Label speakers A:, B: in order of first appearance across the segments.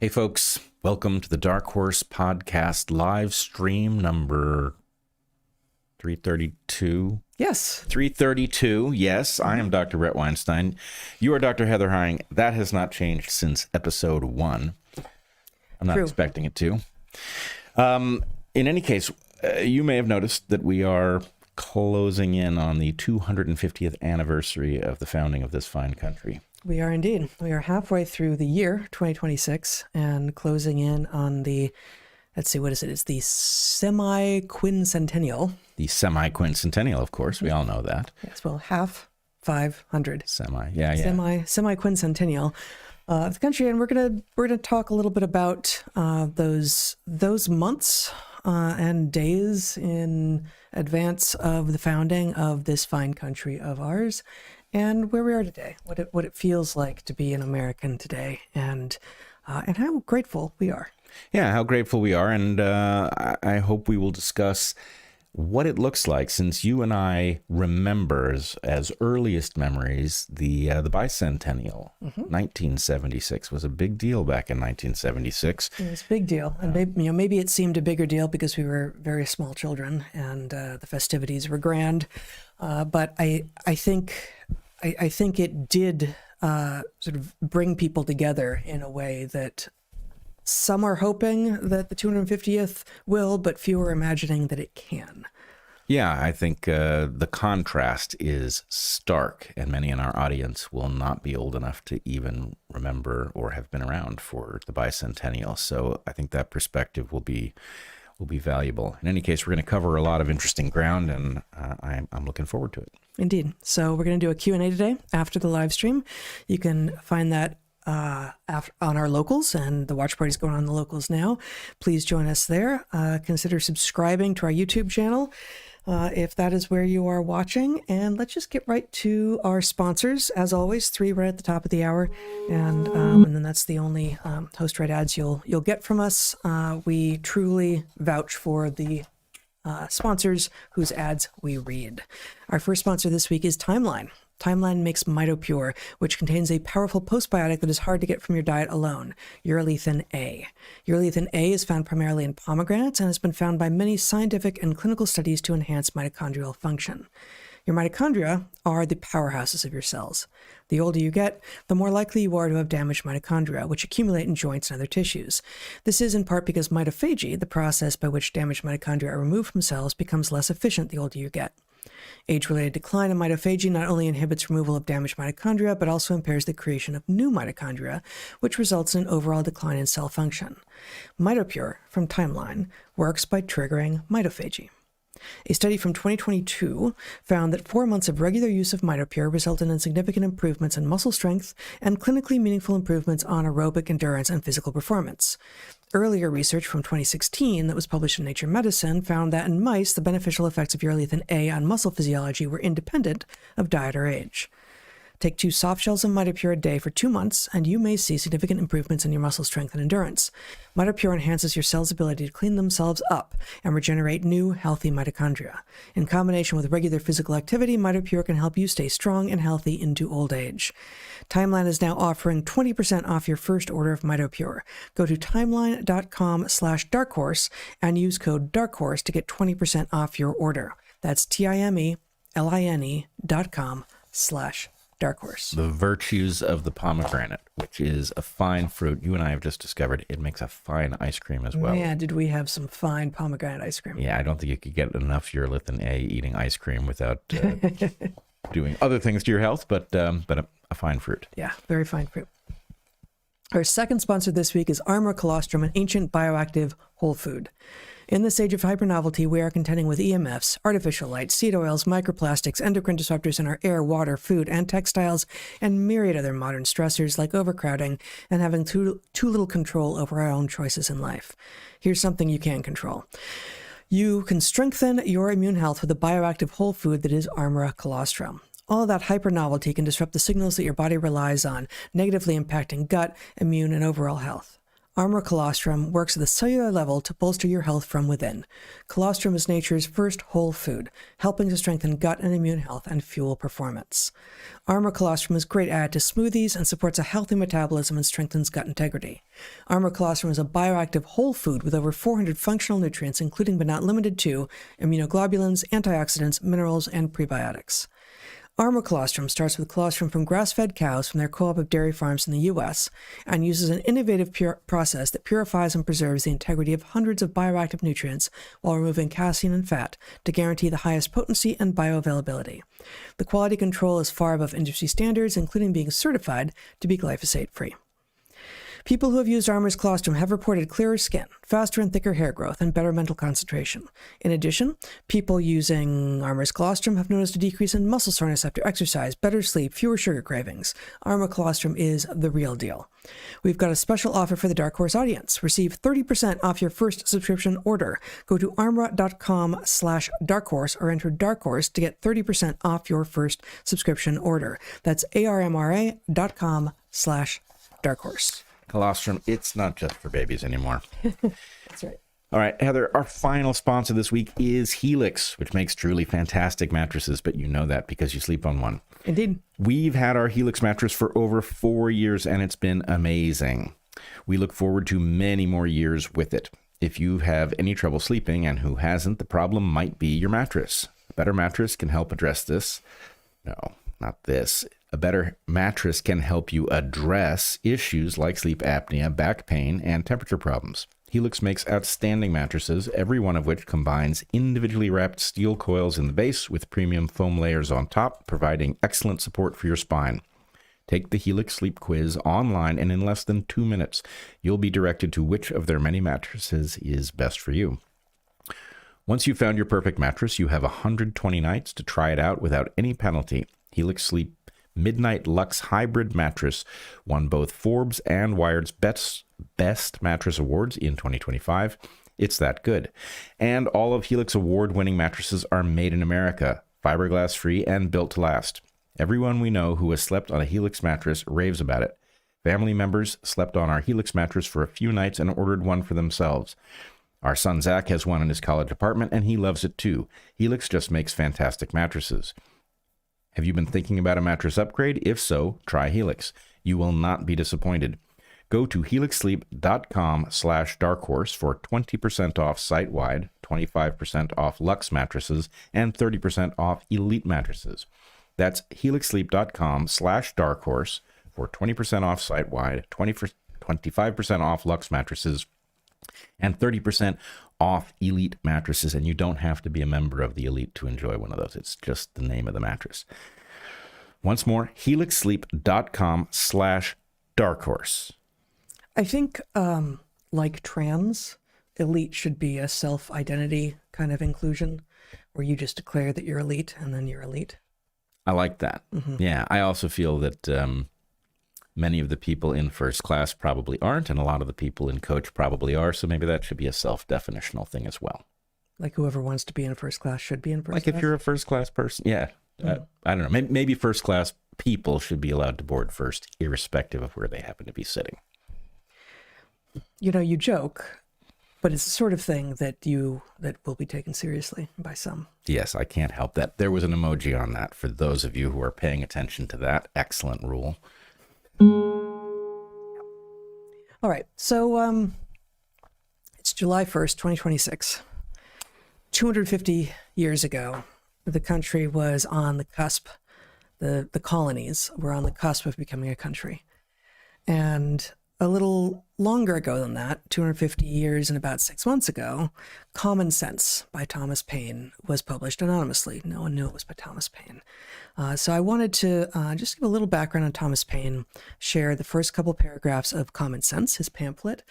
A: Hey folks, welcome to the Dark Horse Podcast live stream number 332.
B: Yes.
A: 332, yes. I am Dr. Bret Weinstein. You are Dr. Heather Heying. That has not changed since episode 1. I'm not expecting it to. In any case, you may have noticed that we are closing in on the 250th anniversary of the founding of this fine country.
B: We are indeed. We are halfway through the year 2026 and closing in on the, let's see, what is it? It's the semi-quincentennial.
A: The semi-quincentennial, of course. We all know that.
B: Yes, well, half 500. Semi-quincentennial of the country, and we're gonna talk a little bit about those months and days in advance of the founding of this fine country of ours, and where we are today, what it feels like to be an American today, and how grateful we are.
A: Yeah, how grateful we are, and I hope we will discuss what it looks like, since you and I remember as earliest memories the bicentennial. 1976 was a big deal back in 1976.
B: It was a big deal, and maybe it seemed a bigger deal because we were very small children and the festivities were grand. But I think it did sort of bring people together in a way that some are hoping that the 250th will, but few are imagining that it can.
A: Yeah, I think the contrast is stark, and many in our audience will not be old enough to even remember or have been around for the bicentennial. So I think that perspective will be valuable. In any case, we're going to cover a lot of interesting ground, and I'm looking forward to it.
B: Indeed. So we're going to do a Q&A today after the live stream. You can find that on our locals, and the watch party's going on the locals now. Please join us there. Consider subscribing to our YouTube channel if that is where you are watching. And let's just get right to our sponsors. As always, 3 right at the top of the hour, and then that's the only host right ads you'll get from us. We truly vouch for the sponsors whose ads we read. Our first sponsor this week is Timeline. Timeline makes MitoPure, which contains a powerful postbiotic that is hard to get from your diet alone, urolithin A. Urolithin A is found primarily in pomegranates and has been found by many scientific and clinical studies to enhance mitochondrial function. Your mitochondria are the powerhouses of your cells. The older you get, the more likely you are to have damaged mitochondria, which accumulate in joints and other tissues. This is in part because mitophagy, the process by which damaged mitochondria are removed from cells, becomes less efficient the older you get. Age-related decline in mitophagy not only inhibits removal of damaged mitochondria, but also impairs the creation of new mitochondria, which results in an overall decline in cell function. MitoPure from Timeline works by triggering mitophagy. A study from 2022 found that 4 months of regular use of MitoPure resulted in significant improvements in muscle strength and clinically meaningful improvements on aerobic endurance and physical performance. Earlier research from 2016 that was published in Nature Medicine found that in mice, the beneficial effects of urolithin A on muscle physiology were independent of diet or age. Take 2 soft shells of MitoPure a day for 2 months, and you may see significant improvements in your muscle strength and endurance. MitoPure enhances your cells' ability to clean themselves up and regenerate new, healthy mitochondria. In combination with regular physical activity, MitoPure can help you stay strong and healthy into old age. Timeline is now offering 20% off your first order of MitoPure. Go to timeline.com/darkhorse and use code DARKHORSE to get 20% off your order. That's timeline.com/darkhorse.
A: The virtues of the pomegranate, which is a fine fruit. You and I have just discovered it makes a fine ice cream as well.
B: Yeah, did we have some fine pomegranate ice cream?
A: Yeah, I don't think you could get enough urolithin A eating ice cream without doing other things to your health, but a fine fruit.
B: Yeah, very fine fruit. Our second sponsor this week is ARMRA Colostrum, an ancient bioactive whole food. In this age of hypernovelty, we are contending with EMFs, artificial light, seed oils, microplastics, endocrine disruptors in our air, water, food, and textiles, and myriad other modern stressors like overcrowding and having too little control over our own choices in life. Here's something you can control. You can strengthen your immune health with a bioactive whole food that is ARMRA Colostrum. All of that hyper-novelty can disrupt the signals that your body relies on, negatively impacting gut, immune, and overall health. ARMRA Colostrum works at the cellular level to bolster your health from within. Colostrum is nature's first whole food, helping to strengthen gut and immune health and fuel performance. ARMRA Colostrum is a great add to smoothies and supports a healthy metabolism and strengthens gut integrity. ARMRA Colostrum is a bioactive whole food with over 400 functional nutrients, including but not limited to immunoglobulins, antioxidants, minerals, and prebiotics. ARMRA Colostrum starts with colostrum from grass-fed cows from their co-op of dairy farms in the U.S. and uses an innovative process that purifies and preserves the integrity of hundreds of bioactive nutrients while removing casein and fat to guarantee the highest potency and bioavailability. The quality control is far above industry standards, including being certified to be glyphosate-free. People who have used ARMRA's colostrum have reported clearer skin, faster and thicker hair growth, and better mental concentration. In addition, people using ARMRA's colostrum have noticed a decrease in muscle soreness after exercise, better sleep, fewer sugar cravings. ARMRA colostrum is the real deal. We've got a special offer for the Dark Horse audience. Receive 30% off your first subscription order. Go to armra.com/darkhorse or enter Dark Horse to get 30% off your first subscription order. That's armra.com/darkhorse.
A: Colostrum, it's not just for babies anymore.
B: That's right.
A: All right, Heather, our final sponsor this week is Helix, which makes truly fantastic mattresses, but you know that because you sleep on one.
B: Indeed.
A: We've had our Helix mattress for over 4 years, and it's been amazing. We look forward to many more years with it. If you have any trouble sleeping, and who hasn't, the problem might be your mattress. A better mattress can help address this. No, not this. A better mattress can help you address issues like sleep apnea, back pain, and temperature problems. Helix makes outstanding mattresses, every one of which combines individually wrapped steel coils in the base with premium foam layers on top, providing excellent support for your spine. Take the Helix Sleep Quiz online, and in less than 2 minutes, you'll be directed to which of their many mattresses is best for you. Once you've found your perfect mattress, you have 120 nights to try it out without any penalty. Helix Sleep Midnight Luxe Hybrid Mattress won both Forbes and Wired's Best Mattress Awards in 2025. It's that good. And all of Helix award-winning mattresses are made in America, fiberglass-free, and built to last. Everyone we know who has slept on a Helix mattress raves about it. Family members slept on our Helix mattress for a few nights and ordered one for themselves. Our son Zach has one in his college apartment, and he loves it too. Helix just makes fantastic mattresses. Have you been thinking about a mattress upgrade? If so, try Helix. You will not be disappointed. Go to helixsleep.com/darkhorse for 20% off site-wide, 25% off Luxe mattresses, and 30% off Elite mattresses. That's helixsleep.com/darkhorse for 20% off site-wide, 25% off Luxe mattresses, and 30% off Elite mattresses. And you don't have to be a member of the Elite to enjoy one of those. It's just the name of the mattress. Once more, helixsleep.com/darkhorse.
B: I think, like trans, Elite should be a self-identity kind of inclusion where you just declare that you're elite and then you're elite.
A: I like that. Mm-hmm. Yeah, I also feel that many of the people in first class probably aren't, and a lot of the people in coach probably are, so maybe that should be a self-definitional thing as well.
B: Like whoever wants to be in first class should be in first class?
A: Like if you're a first class person, yeah. I don't know. Maybe first class people should be allowed to board first, irrespective of where they happen to be sitting.
B: You know, you joke, but it's the sort of thing that will be taken seriously by some.
A: Yes, I can't help that. There was an emoji on that for those of you who are paying attention to that excellent rule.
B: All right, so it's July 1st, 2026. 250 years ago, the country was on the cusp, the colonies were on the cusp of becoming a country. And a little longer ago than that, 250 years and about 6 months ago, Common Sense by Thomas Paine was published anonymously. No one knew it was by Thomas Paine. So I wanted to just give a little background on Thomas Paine, share the first couple paragraphs of Common Sense, his pamphlet,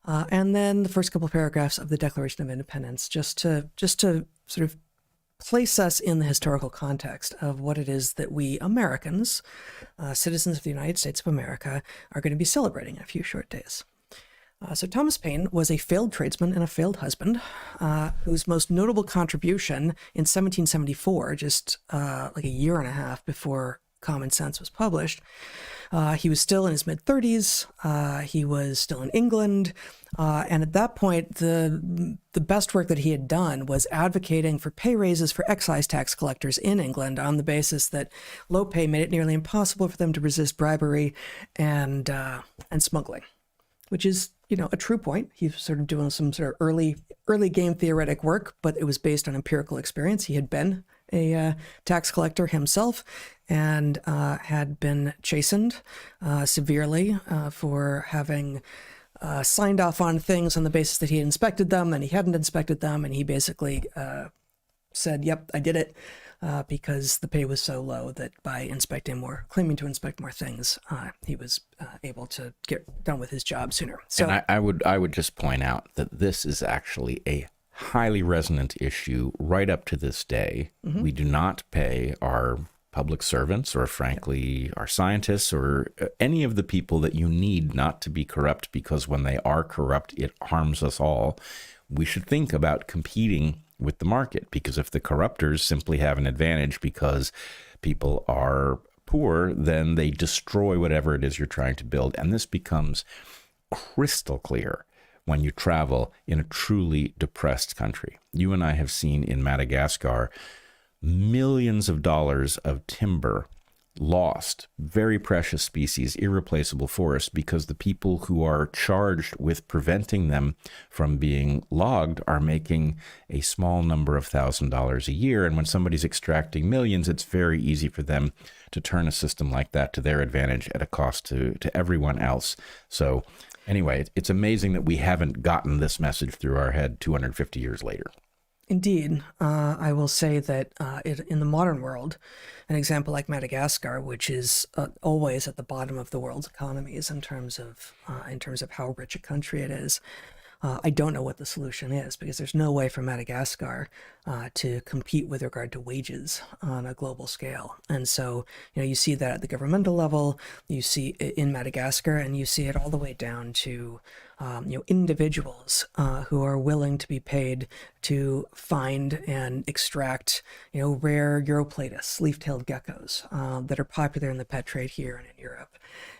B: and then the first couple paragraphs of the Declaration of Independence, just to sort of place us in the historical context of what it is that we Americans, citizens of the United States of America, are going to be celebrating in a few short days. So Thomas Paine was a failed tradesman and a failed husband, whose most notable contribution in 1774, just like a year and a half before Common Sense was published, He was still in his mid-30s. He was still in England. And at that point, the best work that he had done was advocating for pay raises for excise tax collectors in England on the basis that low pay made it nearly impossible for them to resist bribery and smuggling, which is, a true point. He was sort of doing some sort of early game theoretic work, but it was based on empirical experience. He had been a tax collector himself and had been chastened severely for having signed off on things on the basis that he had inspected them and he hadn't inspected them. And he basically said, yep, I did it because the pay was so low that by claiming to inspect more things, he was able to get done with his job sooner. So
A: and I would just point out that this is actually a highly resonant issue right up to this day. Mm-hmm. We do not pay our public servants or, frankly, our scientists or any of the people that you need not to be corrupt, because when they are corrupt, it harms us all. We should think about competing with the market, because if the corruptors simply have an advantage because people are poor, then they destroy whatever it is you're trying to build. And this becomes crystal clear when you travel in a truly depressed country. You and I have seen in Madagascar millions of dollars of timber lost, very precious species, irreplaceable forests, because the people who are charged with preventing them from being logged are making a small number of $1,000s a year. And when somebody's extracting millions, it's very easy for them to turn a system like that to their advantage at a cost to everyone else. So anyway, it's amazing that we haven't gotten this message through our head 250 years later.
B: Indeed. I will say that in the modern world, an example like Madagascar, which is always at the bottom of the world's economies in terms of how rich a country it is, I don't know what the solution is, because there's no way for Madagascar to compete with regard to wages on a global scale. And so, you see that at the governmental level, you see it in Madagascar, and you see it all the way down to individuals who are willing to be paid to find and extract, rare Europlatus, leaf-tailed geckos that are popular in the pet trade here and in Europe.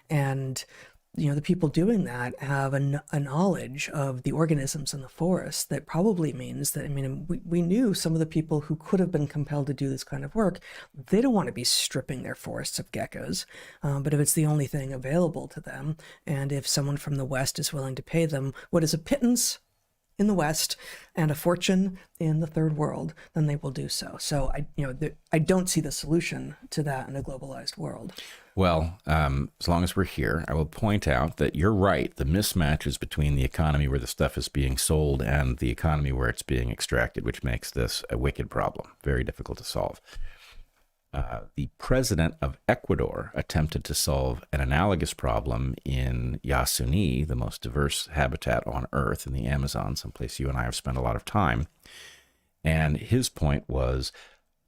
B: And the people doing that have a knowledge of the organisms in the forest that probably means that, we knew some of the people who could have been compelled to do this kind of work, they don't want to be stripping their forests of geckos. But if it's the only thing available to them, and if someone from the West is willing to pay them what is a pittance in the West and a fortune in the third world, then they will do so. So I don't see the solution to that in a globalized world.
A: Well, as long as we're here, I will point out that you're right. The mismatch is between the economy where the stuff is being sold and the economy where it's being extracted, which makes this a wicked problem, very difficult to solve. The president of Ecuador attempted to solve an analogous problem in Yasuni, the most diverse habitat on Earth in the Amazon, someplace you and I have spent a lot of time. And his point was,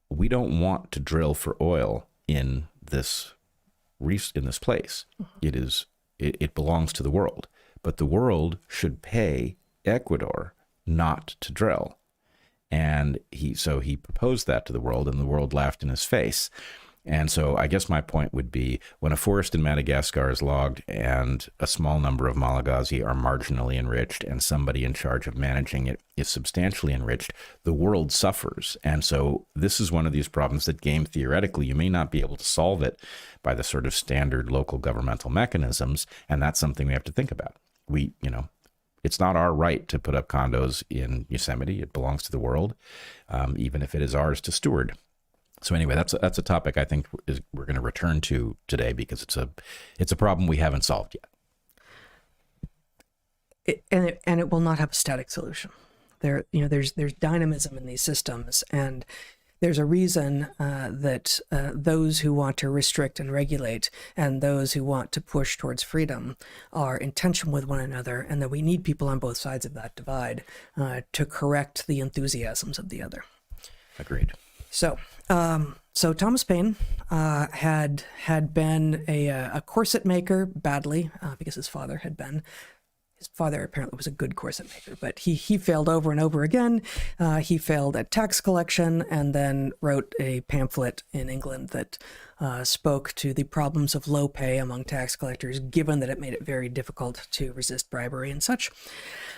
A: we don't want to drill for oil in this place. It belongs to the world, but the world should pay Ecuador not to drill. And he proposed that to the world, and the world laughed in his face. And so I guess my point would be, when a forest in Madagascar is logged and a small number of Malagasy are marginally enriched and somebody in charge of managing it is substantially enriched, the world suffers. And so this is one of these problems that game theoretically, you may not be able to solve it by the sort of standard local governmental mechanisms. And that's something we have to think about. It's not our right to put up condos in Yosemite. It belongs to the world, even if it is ours to steward. So anyway, that's a topic I think we're going to return to today, because it's a problem we haven't solved
B: yet. And it will not have a static solution. There's dynamism in these systems, and there's a reason that those who want to restrict and regulate and those who want to push towards freedom are in tension with one another, and that we need people on both sides of that divide to correct the enthusiasms of the other.
A: Agreed.
B: So Thomas Paine had been a corset maker badly, because his father had been. his father apparently was a good corset maker, but he failed over and over again. He failed at tax collection and then wrote a pamphlet in England that spoke to the problems of low pay among tax collectors, given that it made it very difficult to resist bribery and such.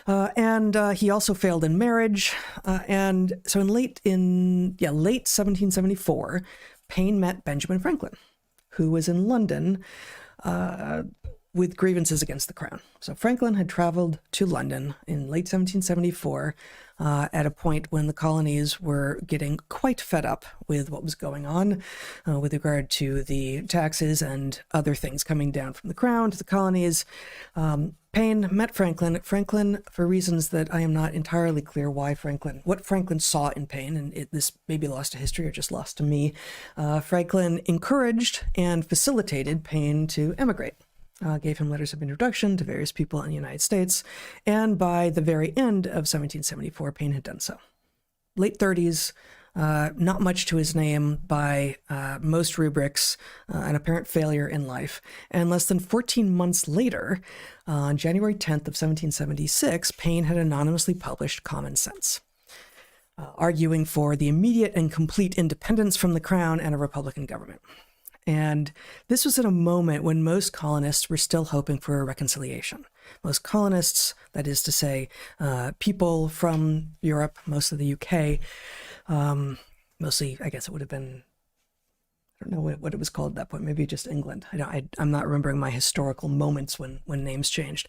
B: And he also failed in marriage. And so in late 1774, Paine met Benjamin Franklin, who was in London with grievances against the crown. So Franklin had traveled to London in late 1774 at a point when the colonies were getting quite fed up with what was going on with regard to the taxes and other things coming down from the crown to the colonies. Paine met Franklin. Franklin, for reasons that I am not entirely clear what Franklin saw in Paine, and this may be lost to history or just lost to me, Franklin encouraged and facilitated Paine to emigrate. Gave him letters of introduction to various people in the United States, and by the very end of 1774, Paine had done so. Late 30s, not much to his name by most rubrics, an apparent failure in life. And less than 14 months later, on January 10th of 1776, Paine had anonymously published Common Sense, arguing for the immediate and complete independence from the crown and a republican government. And this was at a moment when most colonists were still hoping for a reconciliation. Most colonists, that is to say, people from Europe, most of the UK, mostly, I guess it would have been, I don't know what it was called at that point, maybe just England. I'm not remembering my historical moments when names changed.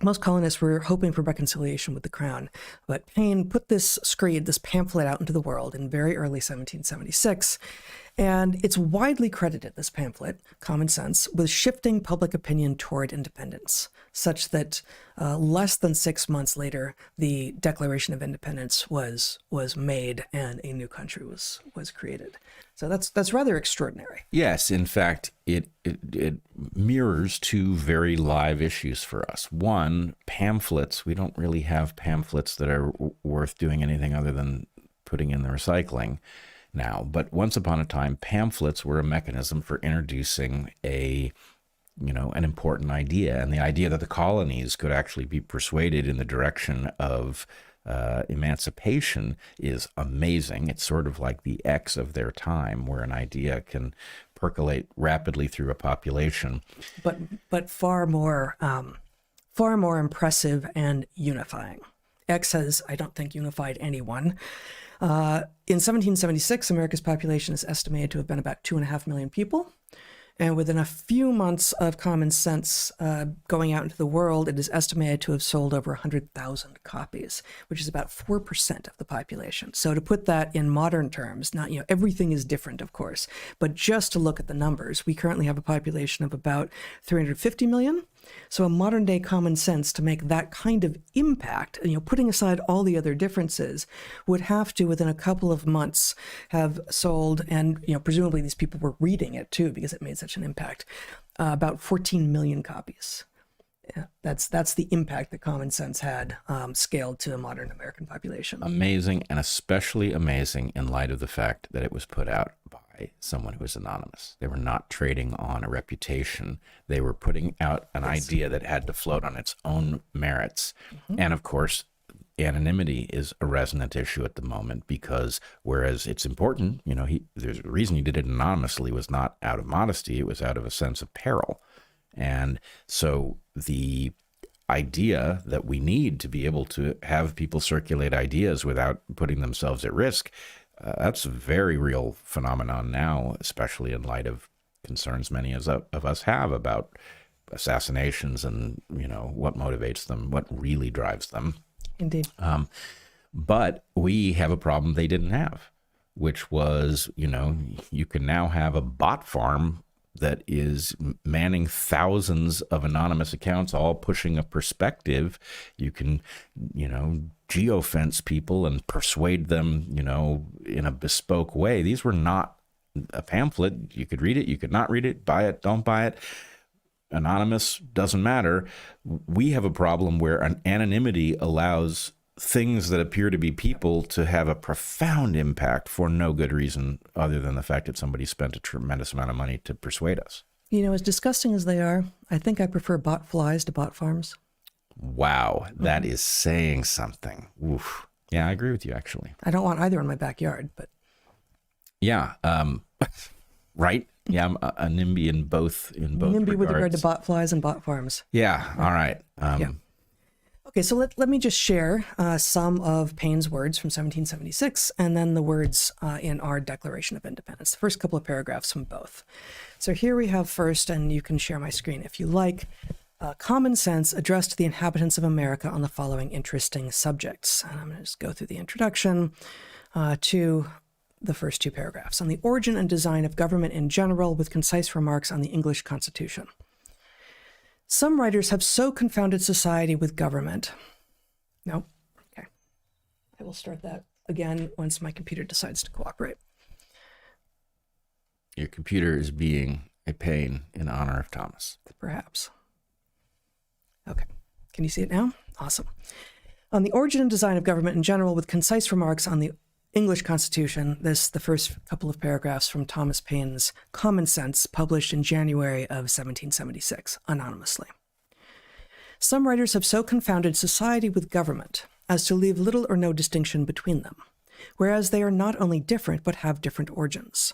B: Most colonists were hoping for reconciliation with the crown, but Paine put this screed, this pamphlet, out into the world in very early 1776, and it's widely credited, this pamphlet, Common Sense, with shifting public opinion toward independence, such that less than 6 months later, the Declaration of Independence was made and a new country was created. So that's rather extraordinary.
A: Yes, in fact, it mirrors two very live issues for us. One, pamphlets. We don't really have pamphlets that are worth doing anything other than putting in the recycling now. But once upon a time, pamphlets were a mechanism for introducing an important idea, and the idea that the colonies could actually be persuaded in the direction of emancipation is amazing. It's sort of like the X of their time, where an idea can percolate rapidly through a population,
B: but far more impressive and unifying. X has, I don't think, unified anyone. In 1776, America's population is estimated to have been about 2.5 million people. And within a few months of Common Sense going out into the world, it is estimated to have sold over 100,000 copies, which is about 4% of the population. So to put that in modern terms, not, everything is different, of course, but just to look at the numbers, we currently have a population of about 350 million. So a modern day Common Sense, to make that kind of impact, putting aside all the other differences, would have to, within a couple of months, have sold, and presumably these people were reading it too because it made such an impact, about 14 million copies. Yeah, that's the impact that Common Sense had scaled to a modern American population.
A: Amazing, and especially amazing in light of the fact that it was put out by someone who was anonymous. They were not trading on a reputation. They were putting out an idea that had to float on its own merits. Mm-hmm. And of course, anonymity is a resonant issue at the moment, because whereas it's important, there's a reason he did it anonymously, was not out of modesty, it was out of a sense of peril. And so the idea that we need to be able to have people circulate ideas without putting themselves at risk, that's a very real phenomenon now, especially in light of concerns many of us have about assassinations and, what motivates them, what really drives them.
B: Indeed.
A: But we have a problem they didn't have, which was, you can now have a bot farm that is manning thousands of anonymous accounts, all pushing a perspective. You can, geofence people and persuade them, in a bespoke way. These were not a pamphlet. You could read it, you could not read it, buy it, don't buy it. Anonymous, doesn't matter. We have a problem where an anonymity allows things that appear to be people to have a profound impact for no good reason other than the fact that somebody spent a tremendous amount of money to persuade us.
B: You know, as disgusting as they are, I think I prefer bot flies to bot farms.
A: Wow, that is saying something. Oof. Yeah, I agree with you, actually.
B: I don't want either in my backyard, but...
A: Yeah, right? Yeah, I'm a NIMBY in both
B: NIMBY
A: regards.
B: with regard to bot flies and bot farms.
A: Yeah, all right.
B: Yeah. Okay, so let me just share some of Paine's words from 1776 and then the words in our Declaration of Independence, the first couple of paragraphs from both. So here we have first, and you can share my screen if you like, common sense addressed to the inhabitants of America on the following interesting subjects. And I'm going to just go through the introduction to the first two paragraphs on the origin and design of government in general, with concise remarks on the English Constitution. Some writers have so confounded society with government. No, okay. I will start that again once my computer decides to cooperate.
A: Your computer is being a pain in honor of Thomas.
B: Perhaps. Okay. Can you see it now? Awesome. On the origin and design of government in general, with concise remarks on the English Constitution, the first couple of paragraphs from Thomas Paine's Common Sense, published in January of 1776, anonymously. Some writers have so confounded society with government as to leave little or no distinction between them, whereas they are not only different but have different origins.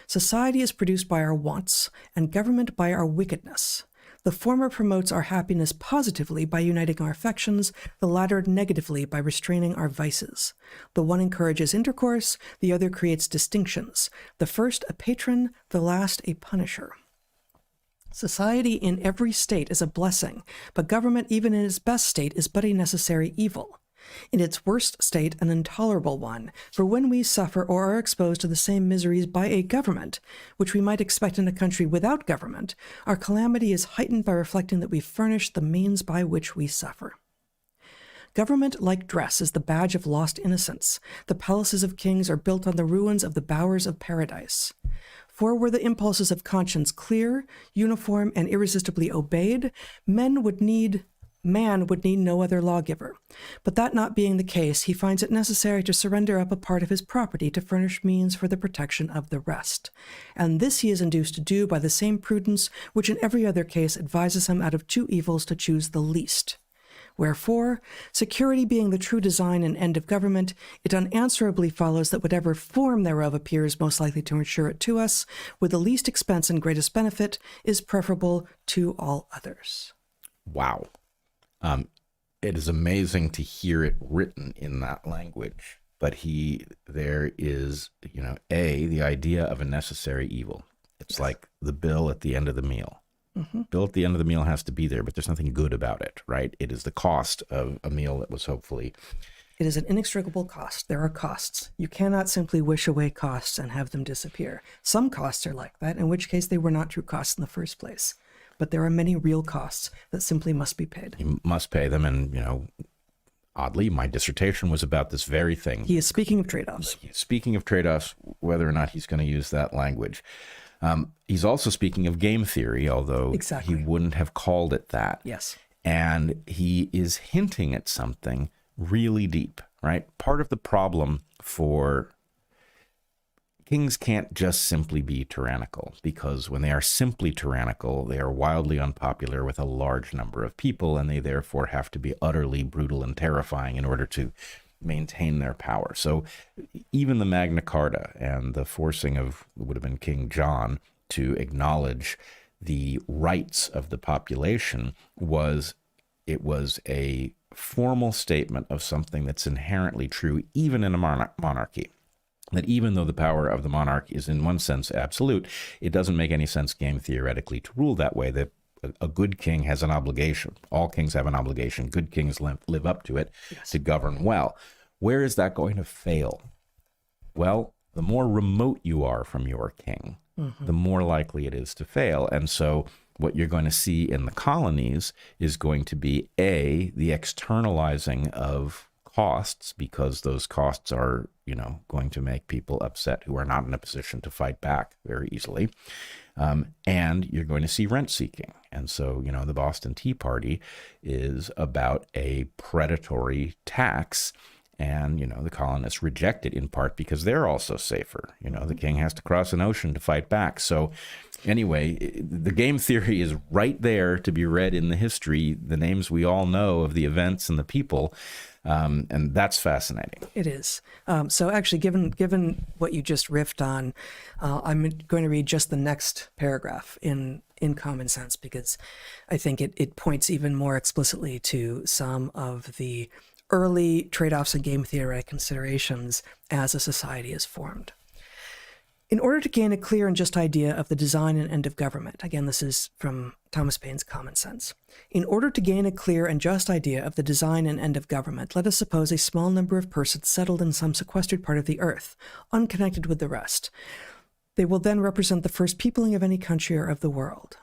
B: Society is produced by our wants, and government by our wickedness. The former promotes our happiness positively by uniting our affections, the latter negatively by restraining our vices. The one encourages intercourse, the other creates distinctions, the first a patron, the last a punisher. Society in every state is a blessing, but government even in its best state is but a necessary evil. In its worst state, an intolerable one, for when we suffer or are exposed to the same miseries by a government, which we might expect in a country without government, our calamity is heightened by reflecting that we furnish the means by which we suffer. Government, like dress, is the badge of lost innocence. The palaces of kings are built on the ruins of the bowers of paradise. For were the impulses of conscience clear, uniform, and irresistibly obeyed, man would need no other lawgiver. But that not being the case, he finds it necessary to surrender up a part of his property to furnish means for the protection of the rest. And this he is induced to do by the same prudence which in every other case advises him out of two evils to choose the least. Wherefore, security being the true design and end of government, it unanswerably follows that whatever form thereof appears most likely to ensure it to us, with the least expense and greatest benefit, is preferable to all others.
A: Wow. It is amazing to hear it written in that language, but there is, the idea of a necessary evil. It's like the bill at the end of the meal. Mm-hmm. Bill at the end of the meal has to be there, but there's nothing good about it, right? It is the cost of a meal that was hopefully...
B: It is an inextricable cost. There are costs. You cannot simply wish away costs and have them disappear. Some costs are like that, in which case they were not true costs in the first place. But there are many real costs that simply must be paid.
A: You must pay them. And, oddly, my dissertation was about this very thing.
B: He is speaking of trade-offs.
A: Speaking of trade-offs, whether or not he's going to use that language. He's also speaking of game theory, although he wouldn't have called it that.
B: Yes.
A: And he is hinting at something really deep, right? Part of the problem for kings can't just simply be tyrannical, because when they are simply tyrannical, they are wildly unpopular with a large number of people, and they therefore have to be utterly brutal and terrifying in order to maintain their power. So even the Magna Carta and the forcing of, it would have been King John, to acknowledge the rights of the population was a formal statement of something that's inherently true even in a monarchy. That even though the power of the monarch is in one sense absolute, it doesn't make any sense game theoretically to rule that way, that a good king has an obligation. All kings have an obligation. Good kings live up to it to govern well. Where is that going to fail? Well, the more remote you are from your king, the more likely it is to fail. And so what you're going to see in the colonies is going to be, the externalizing of costs, because those costs are, going to make people upset who are not in a position to fight back very easily. And you're going to see rent seeking. And so, the Boston Tea Party is about a predatory tax. And, the colonists reject it in part because they're also safer. The king has to cross an ocean to fight back. So anyway, the game theory is right there to be read in the history, the names we all know of the events and the people. And that's fascinating.
B: It is. So actually, given what you just riffed on, I'm going to read just the next paragraph in Common Sense, because I think it points even more explicitly to some of the early trade-offs and game theoretic considerations as a society is formed. In order to gain a clear and just idea of the design and end of government, again, this is from Thomas Paine's Common Sense. In order to gain a clear and just idea of the design and end of government, let us suppose a small number of persons settled in some sequestered part of the earth, unconnected with the rest. They will then represent the first peopling of any country or of the world.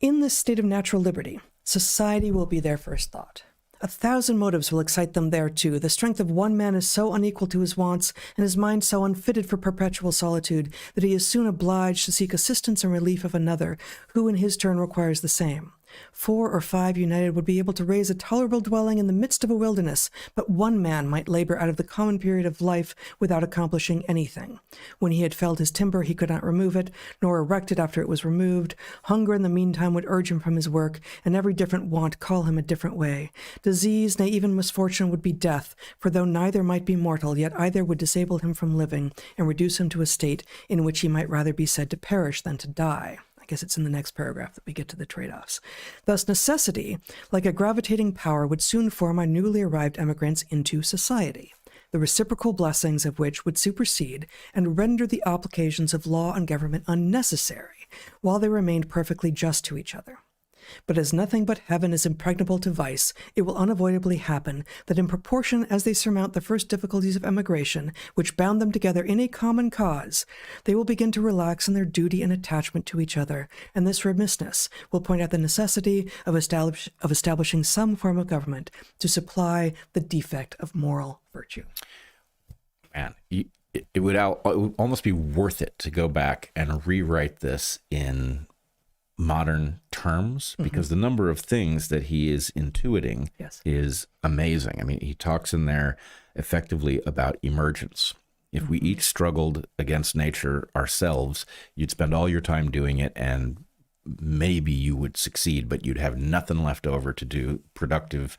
B: In this state of natural liberty, society will be their first thought. 1,000 motives will excite them thereto. The strength of one man is so unequal to his wants, and his mind so unfitted for perpetual solitude, that he is soon obliged to seek assistance and relief of another, who in his turn requires the same. 4 or 5 united would be able to raise a tolerable dwelling in the midst of a wilderness, but one man might labor out of the common period of life without accomplishing anything. When he had felled his timber, he could not remove it, nor erect it after it was removed. Hunger in the meantime would urge him from his work, and every different want call him a different way. Disease, nay, even misfortune, would be death, for though neither might be mortal, yet either would disable him from living, and reduce him to a state in which he might rather be said to perish than to die. I guess it's in the next paragraph that we get to the trade-offs. Thus, necessity, like a gravitating power, would soon form our newly arrived emigrants into society, the reciprocal blessings of which would supersede and render the applications of law and government unnecessary, while they remained perfectly just to each other. But as nothing but heaven is impregnable to vice, it will unavoidably happen that in proportion as they surmount the first difficulties of emigration, which bound them together in a common cause, they will begin to relax in their duty and attachment to each other, and this remissness will point out the necessity of establishing some form of government to supply the defect of moral virtue.
A: Man, it would almost be worth it to go back and rewrite this in modern terms, because the number of things that he is intuiting is amazing. I mean, he talks in there effectively about emergence. If we each struggled against nature ourselves, you'd spend all your time doing it, and maybe you would succeed, but you'd have nothing left over to do productive,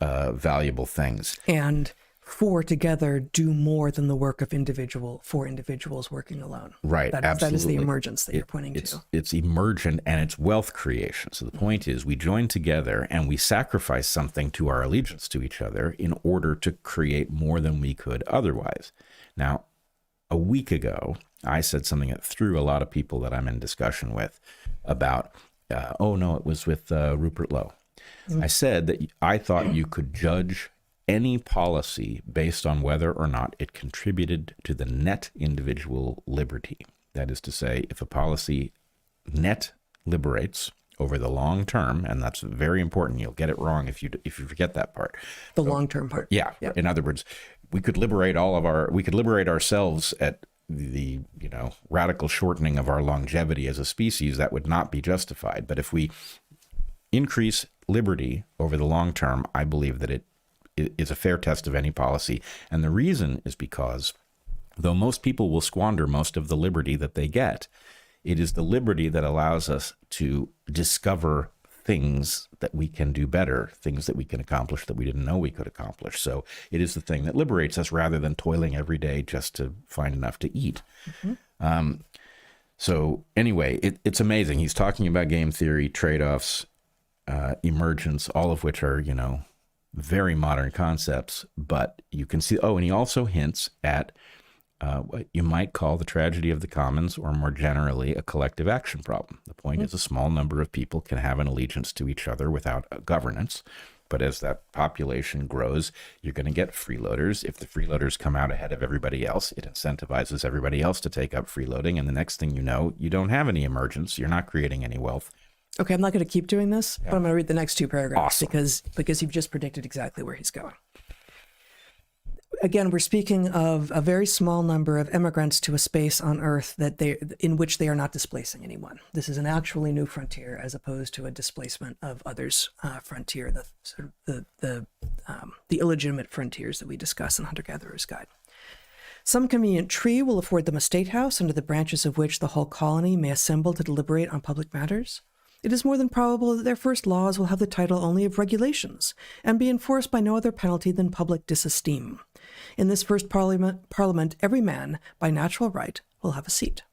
A: valuable things.
B: And 4 together do more than the work of four individuals working alone.
A: Right, absolutely.
B: That is the emergence that you're pointing to.
A: It's emergent, and it's wealth creation. So the point is, we join together and we sacrifice something to our allegiance to each other in order to create more than we could otherwise. Now, a week ago, I said something that threw a lot of people that I'm in discussion with about, it was with Rupert Lowe. I said that I thought you could judge any policy based on whether or not it contributed to the net individual liberty. That is to say, if a policy net liberates over the long term, and that's very important. You'll get it wrong if you forget that part.
B: The long-term part.
A: Yeah. Yep. In other words, we could liberate ourselves at the radical shortening of our longevity as a species. That would not be justified. But if we increase liberty over the long term, I believe that it is a fair test of any policy. And the reason is because though most people will squander most of the liberty that they get, it is the liberty that allows us to discover things that we can do better, things that we can accomplish that we didn't know we could accomplish. So it is the thing that liberates us rather than toiling every day just to find enough to eat. So anyway, it's amazing. He's talking about game theory, trade-offs, emergence, all of which are, very modern concepts, but you can see, and he also hints at what you might call the tragedy of the commons, or more generally, a collective action problem. The point is, a small number of people can have an allegiance to each other without a governance, but as that population grows, you're going to get freeloaders. If the freeloaders come out ahead of everybody else, it incentivizes everybody else to take up freeloading, and the next thing you know, you don't have any emergence, you're not creating any wealth.
B: Okay, I'm not going to keep doing this, but I'm going to read the next 2 paragraphs.
A: Awesome.
B: because you've just predicted exactly where he's going. again, we're speaking of a very small number of immigrants to a space on Earth in which they are not displacing anyone. This is an actually new frontier, as opposed to a displacement of others' frontier, the illegitimate frontiers that we discuss in Hunter-Gatherer's Guide. Some convenient tree will afford them a state house, under the branches of which the whole colony may assemble to deliberate on public matters. It is more than probable that their first laws will have the title only of regulations, and be enforced by no other penalty than public disesteem. In this first parliament, every man, by natural right, will have a seat.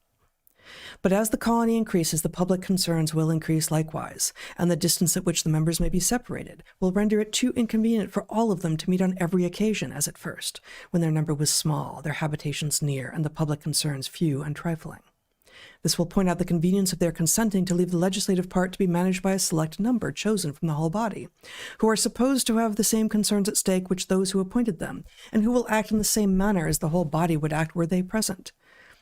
B: But as the colony increases, the public concerns will increase likewise, and the distance at which the members may be separated will render it too inconvenient for all of them to meet on every occasion as at first, when their number was small, their habitations near, and the public concerns few and trifling. This will point out the convenience of their consenting to leave the legislative part to be managed by a select number chosen from the whole body, who are supposed to have the same concerns at stake which those who appointed them, and who will act in the same manner as the whole body would act were they present.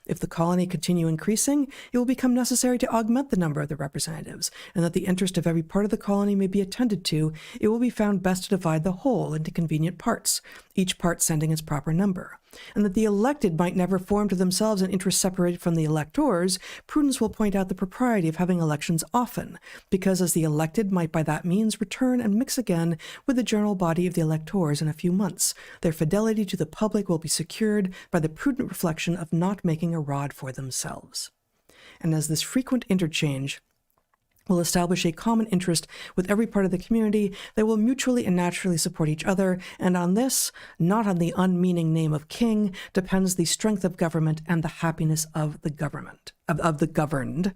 B: If the colony continue increasing, it will become necessary to augment the number of the representatives, and that the interest of every part of the colony may be attended to, it will be found best to divide the whole into convenient parts, each part sending its proper number. And that the elected might never form to themselves an interest separated from the electors, prudence will point out the propriety of having elections often, because as the elected might by that means return and mix again with the general body of the electors in a few months, their fidelity to the public will be secured by the prudent reflection of not making a rod for themselves. And as this frequent interchange will establish a common interest with every part of the community, they will mutually and naturally support each other, and on this, not on the unmeaning name of king, depends the strength of government and the happiness of the government, of the governed.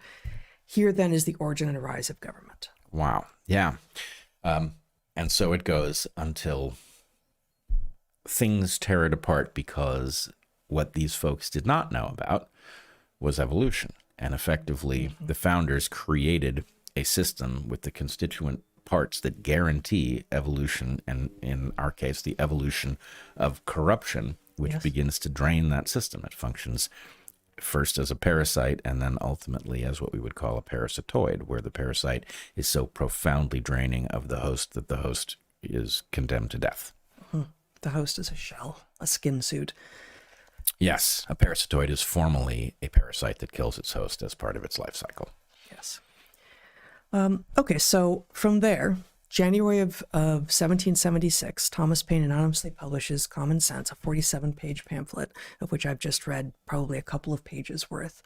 B: Here then is the origin and rise of government.
A: Wow. Yeah. And so it goes until things tear it apart, because what these folks did not know about was evolution. And effectively, the founders created a system with the constituent parts that guarantee evolution, and in our case, the evolution of corruption, which begins to drain that system. It functions first as a parasite, and then ultimately as what we would call a parasitoid, where the parasite is so profoundly draining of the host that the host is condemned to death.
B: The host is a shell, a skin suit.
A: Yes, a parasitoid is formally a parasite that kills its host as part of its life cycle.
B: Yes. Okay, so from there, January of 1776, Thomas Paine anonymously publishes Common Sense, a 47-page pamphlet, of which I've just read probably a couple of pages worth.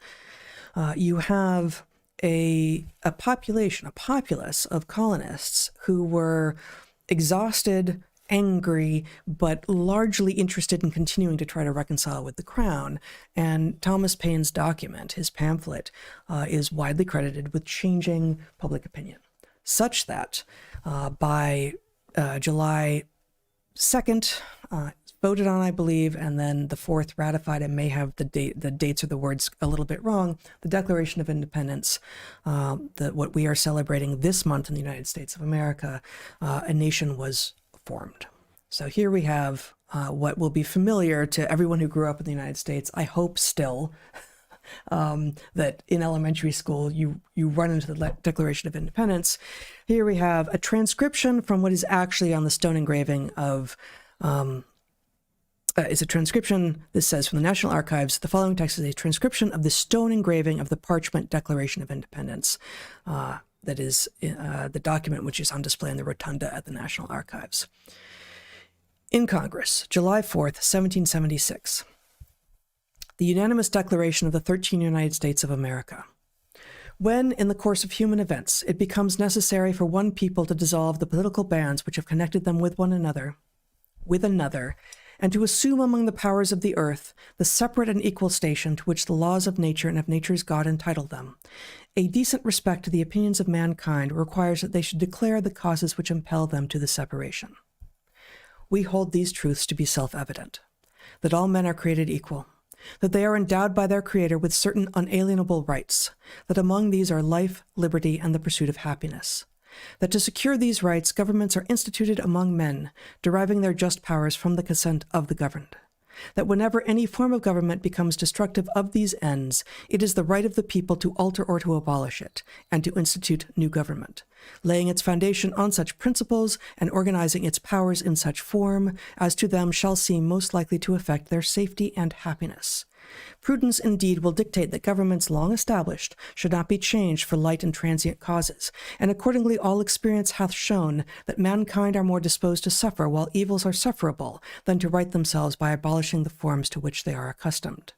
B: You have a populace of colonists who were exhausted, angry, but largely interested in continuing to try to reconcile with the crown. And Thomas Paine's document, his pamphlet, is widely credited with changing public opinion, such that by July 2nd, voted on, I believe, and then the 4th ratified. I may have the dates or the words a little bit wrong. The Declaration of Independence, what we are celebrating this month in the United States of America, a nation was formed. So here we have what will be familiar to everyone who grew up in the United States, I hope still, that in elementary school you run into the Declaration of Independence. Here we have a transcription from what is actually on the stone engraving of, it's a transcription, this says from the National Archives, the following text is a transcription of the stone engraving of the parchment Declaration of Independence. That is the document which is on display in the rotunda at the National Archives. In Congress, July 4th, 1776. The unanimous declaration of the 13 United States of America. When, in the course of human events, it becomes necessary for one people to dissolve the political bands which have connected them with another, and to assume among the powers of the earth the separate and equal station to which the laws of nature and of nature's God entitle them, a decent respect to the opinions of mankind requires that they should declare the causes which impel them to the separation. We hold these truths to be self-evident, that all men are created equal, that they are endowed by their Creator with certain unalienable rights, that among these are life, liberty, and the pursuit of happiness, that to secure these rights, governments are instituted among men, deriving their just powers from the consent of the governed, that whenever any form of government becomes destructive of these ends, it is the right of the people to alter or to abolish it, and to institute new government, laying its foundation on such principles and organizing its powers in such form as to them shall seem most likely to affect their safety and happiness. Prudence indeed will dictate that governments long established should not be changed for light and transient causes, and accordingly all experience hath shown that mankind are more disposed to suffer while evils are sufferable than to right themselves by abolishing the forms to which they are accustomed.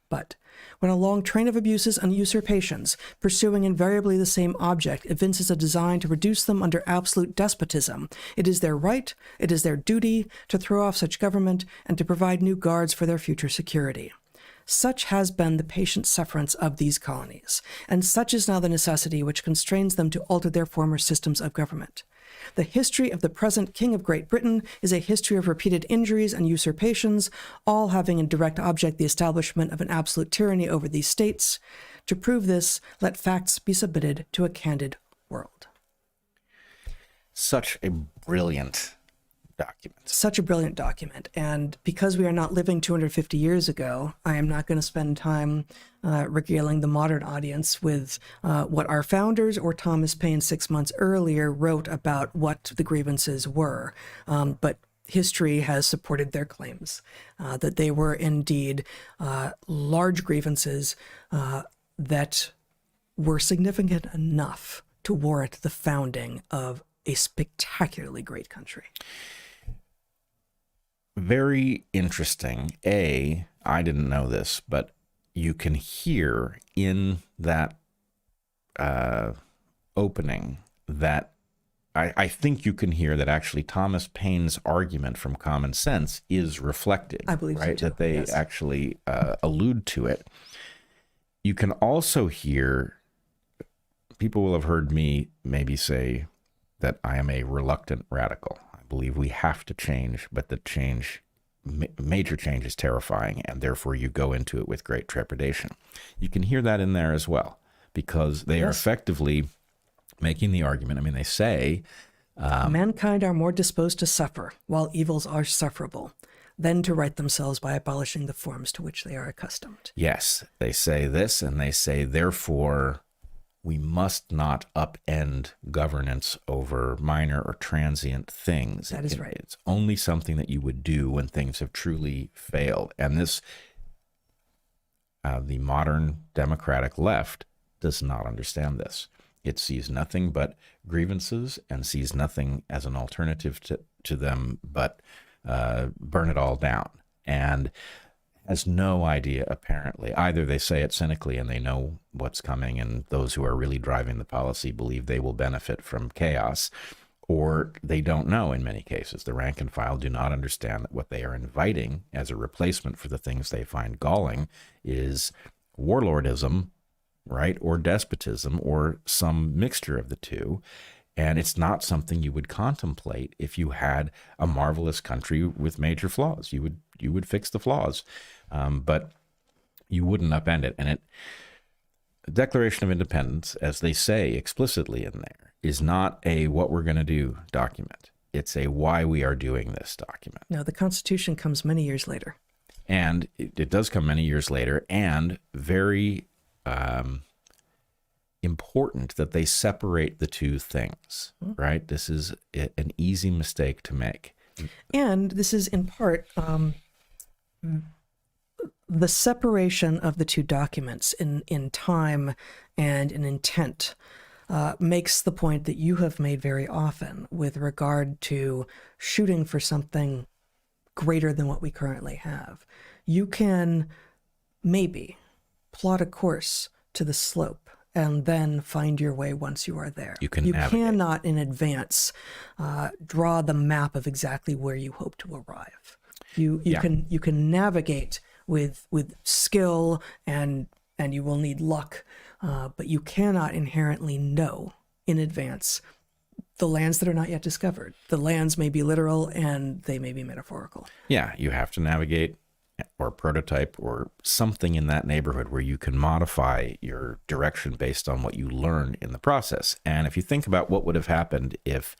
B: But when a long train of abuses and usurpations, pursuing invariably the same object, evinces a design to reduce them under absolute despotism, it is their right, it is their duty, to throw off such government and to provide new guards for their future security. Such has been the patient sufferance of these colonies, and such is now the necessity which constrains them to alter their former systems of government. The history of the present King of Great Britain is a history of repeated injuries and usurpations, all having in direct object the establishment of an absolute tyranny over these states. To prove this, let facts be submitted to a candid world.
A: Such a brilliant document.
B: Such a brilliant document. And because we are not living 250 years ago, I am not going to spend time regaling the modern audience with what our founders or Thomas Paine 6 months earlier wrote about what the grievances were. But history has supported their claims that they were indeed large grievances that were significant enough to warrant the founding of a spectacularly great country.
A: Very interesting. I didn't know this, but you can hear in that opening that I think you can hear that actually Thomas Paine's argument from common sense is reflected.
B: I believe
A: right?
B: so too.
A: That they
B: Yes.
A: actually allude to it. You can also hear, people will have heard me maybe say that I am a reluctant radical. I believe we have to change, but the change, major change, is terrifying, and therefore you go into it with great trepidation. You can hear that in there as well, because they are effectively making the argument. I mean, they say
B: mankind are more disposed to suffer while evils are sufferable than to right themselves by abolishing the forms to which they are accustomed.
A: yes, they say this, and they say, therefore, we must not upend governance over minor or transient things.
B: That is right.
A: It's only something that you would do when things have truly failed. And this, the modern democratic left does not understand this. It sees nothing but grievances and sees nothing as an alternative to them but burn it all down. And has no idea, apparently. Either they say it cynically and they know what's coming, and those who are really driving the policy believe they will benefit from chaos, or they don't know in many cases. The rank and file do not understand that what they are inviting as a replacement for the things they find galling is warlordism, right, or despotism, or some mixture of the two. And it's not something you would contemplate if you had a marvelous country with major flaws. You would fix the flaws, but you wouldn't upend it. And the Declaration of Independence, as they say explicitly in there, is not a what we're going to do document. It's a why we are doing this document.
B: No, the Constitution comes many years later.
A: And it does come many years later, and very important that they separate the two things, right? This is an easy mistake to make.
B: And this is in part the separation of the two documents in time and in intent makes the point that you have made very often with regard to shooting for something greater than what we currently have. You can maybe plot a course to the slope and then find your way once you are there. You cannot in advance draw the map of exactly where you hope to arrive. You can navigate with skill and you will need luck, but you cannot inherently know in advance the lands that are not yet discovered. The lands may be literal and they may be metaphorical.
A: Yeah, you have to navigate or prototype or something in that neighborhood where you can modify your direction based on what you learn in the process. And if you think about what would have happened if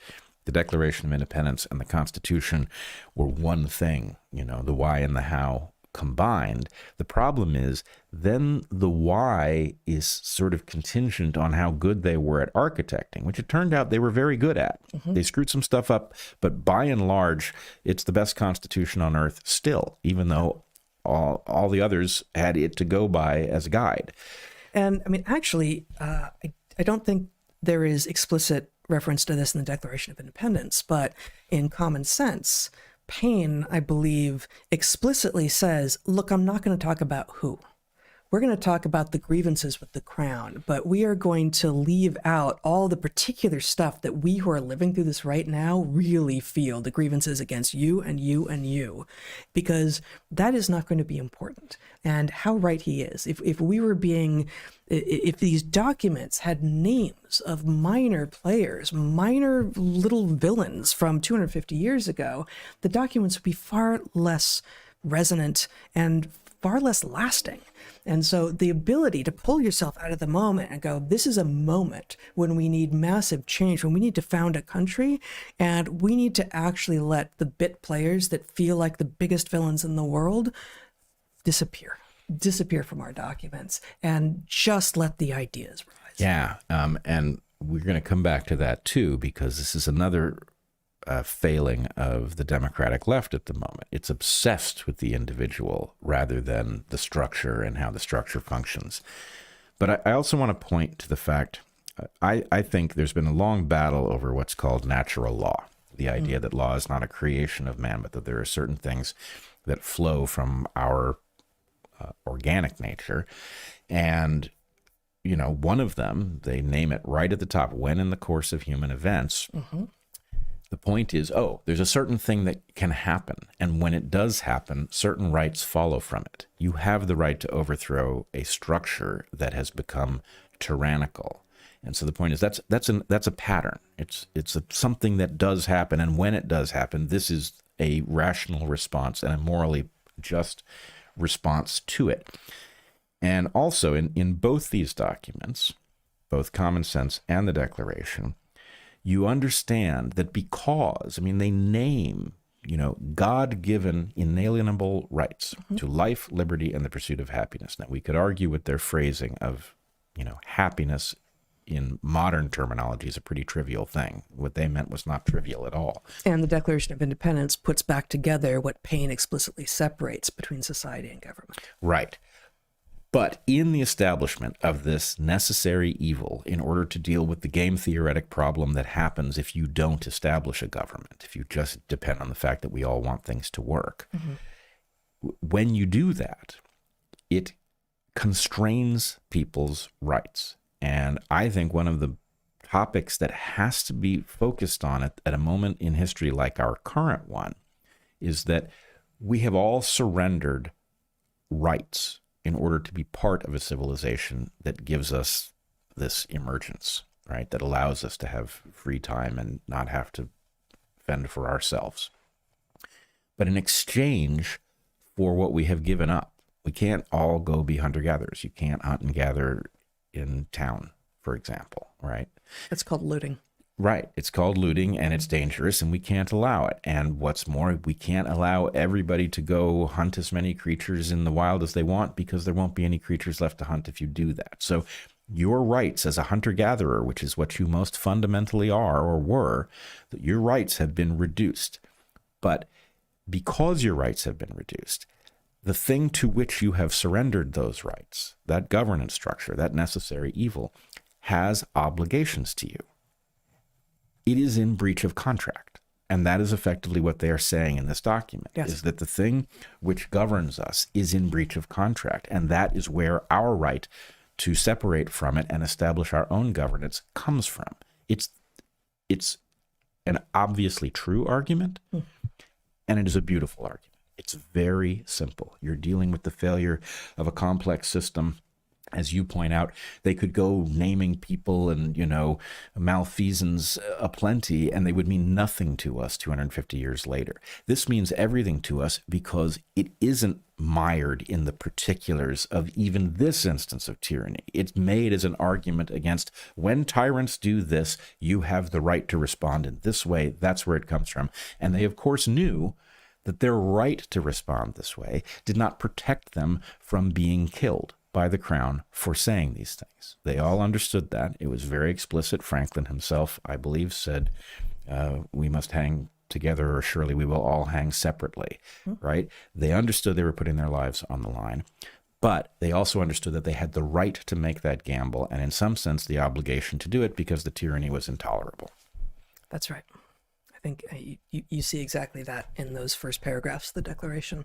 A: the Declaration of Independence and the Constitution were one thing, the why and the how combined. The problem is then the why is sort of contingent on how good they were at architecting, which it turned out they were very good at. They screwed some stuff up, but by and large, it's the best Constitution on earth still, even though all the others had it to go by as a guide.
B: And I mean, actually, I don't think there is explicit reference to this in the Declaration of Independence, but in common sense, Paine, I believe, explicitly says, look, I'm not going to talk about who. We're going to talk about the grievances with the crown, but we are going to leave out all the particular stuff that we who are living through this right now really feel, the grievances against you and you and you, because that is not going to be important. And how right he is. If these documents had names of minor players, minor little villains from 250 years ago, the documents would be far less resonant and far less lasting. And so the ability to pull yourself out of the moment and go, this is a moment when we need massive change, when we need to found a country, and we need to actually let the bit players that feel like the biggest villains in the world disappear from our documents and just let the ideas rise.
A: Yeah. And we're going to come back to that too, because this is another failing of the democratic left at the moment. It's obsessed with the individual rather than the structure and how the structure functions. But I also want to point to the fact, I think there's been a long battle over what's called natural law, the idea that law is not a creation of man, but that there are certain things that flow from our organic nature. And, one of them, they name it right at the top, when in the course of human events, the point is, there's a certain thing that can happen. And when it does happen, certain rights follow from it. You have the right to overthrow a structure that has become tyrannical. And so the point is that's a pattern. It's something that does happen. And when it does happen, this is a rational response and a morally just response to it. And also in both these documents, both Common Sense and the Declaration, you understand that because, they name, God-given inalienable rights to life, liberty, and the pursuit of happiness. Now, we could argue with their phrasing of, happiness in modern terminology is a pretty trivial thing. What they meant was not trivial at all.
B: And the Declaration of Independence puts back together what Paine explicitly separates between society and government.
A: Right. But in the establishment of this necessary evil, in order to deal with the game theoretic problem that happens if you don't establish a government, if you just depend on the fact that we all want things to work, when you do that, it constrains people's rights. And I think one of the topics that has to be focused on at a moment in history like our current one is that we have all surrendered rights in order to be part of a civilization that gives us this emergence, right? That allows us to have free time and not have to fend for ourselves. But in exchange for what we have given up, we can't all go be hunter-gatherers. You can't hunt and gather in town, for example, right?
B: It's called looting.
A: Right. It's called looting, and it's dangerous, and we can't allow it. And what's more, we can't allow everybody to go hunt as many creatures in the wild as they want, because there won't be any creatures left to hunt if you do that. So your rights as a hunter-gatherer, which is what you most fundamentally are or were, your rights have been reduced. But because your rights have been reduced, the thing to which you have surrendered those rights, that governance structure, that necessary evil, has obligations to you. It is in breach of contract. And that is effectively what they are saying in this document, is that the thing which governs us is in breach of contract. And that is where our right to separate from it and establish our own governance comes from. It's an obviously true argument, and it is a beautiful argument. It's very simple. You're dealing with the failure of a complex system As you point out, they could go naming people and, malfeasance aplenty, and they would mean nothing to us 250 years later. This means everything to us because it isn't mired in the particulars of even this instance of tyranny. It's made as an argument against when tyrants do this, you have the right to respond in this way. That's where it comes from. And they, of course, knew that their right to respond this way did not protect them from being killed by the crown for saying these things. They all understood that. It was very explicit. Franklin himself, I believe, said, we must hang together or surely we will all hang separately, right? They understood they were putting their lives on the line, but they also understood that they had the right to make that gamble and in some sense the obligation to do it because the tyranny was intolerable.
B: That's right. I think you see exactly that in those first paragraphs of the Declaration.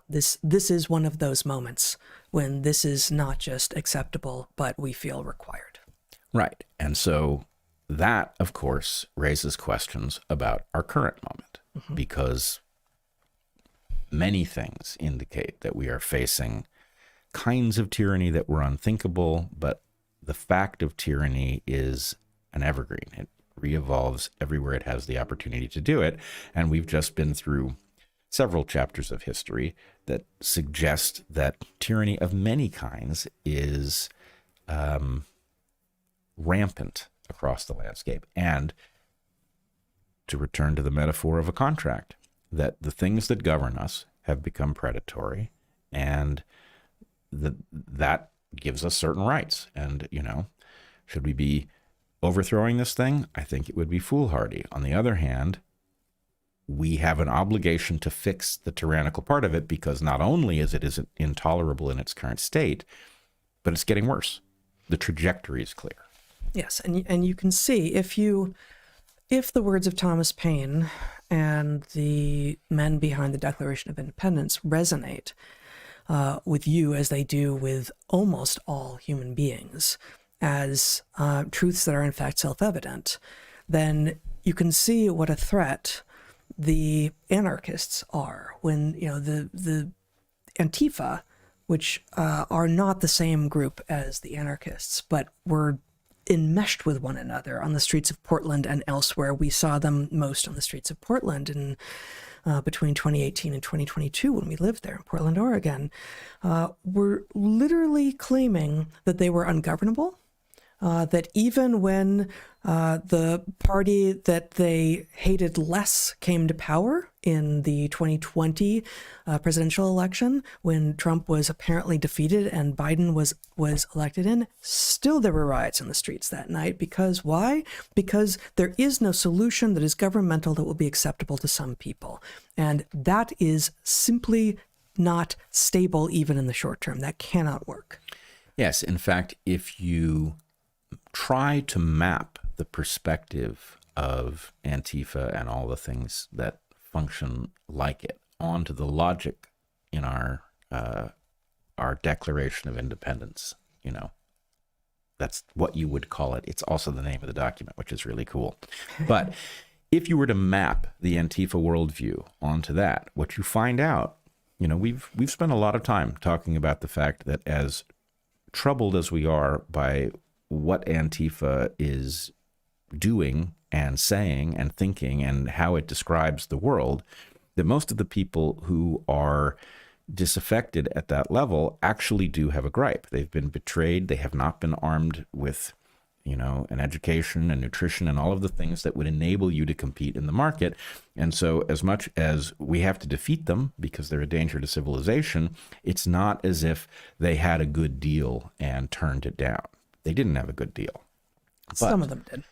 B: This is one of those moments when this is not just acceptable, but we feel required.
A: Right. And so that, of course, raises questions about our current moment, because many things indicate that we are facing kinds of tyranny that were unthinkable, but the fact of tyranny is an evergreen. It re-evolves everywhere it has the opportunity to do it. And we've just been through several chapters of history that suggest that tyranny of many kinds is rampant across the landscape. And to return to the metaphor of a contract, that the things that govern us have become predatory, and that gives us certain rights. And, should we be overthrowing this thing? I think it would be foolhardy. On the other hand, we have an obligation to fix the tyrannical part of it, because not only is it intolerable in its current state, but it's getting worse. The trajectory is clear.
B: Yes, and you can see if the words of Thomas Paine and the men behind the Declaration of Independence resonate with you as they do with almost all human beings as truths that are in fact self-evident, then you can see what a threat the anarchists are when, the Antifa, which are not the same group as the anarchists, but were enmeshed with one another on the streets of Portland and elsewhere. We saw them most on the streets of Portland in between 2018 and 2022 when we lived there in Portland, Oregon, were literally claiming that they were ungovernable, that even when the party that they hated less came to power in the 2020 presidential election, when Trump was apparently defeated and Biden was elected in, still there were riots in the streets that night. Because why? Because there is no solution that is governmental that will be acceptable to some people. And that is simply not stable even in the short term. That cannot work.
A: Yes. In fact, if you try to map the perspective of Antifa and all the things that function like it onto the logic in our Declaration of Independence, that's what you would call it. It's also the name of the document, which is really cool. But if you were to map the Antifa worldview onto that, what you find out, we've spent a lot of time talking about the fact that as troubled as we are by what Antifa is doing and saying and thinking and how it describes the world, that most of the people who are disaffected at that level actually do have a gripe. They've been betrayed. They have not been armed with, an education and nutrition and all of the things that would enable you to compete in the market. And so as much as we have to defeat them because they're a danger to civilization, it's not as if they had a good deal and turned it down. They didn't have a good deal. But
B: some of them did.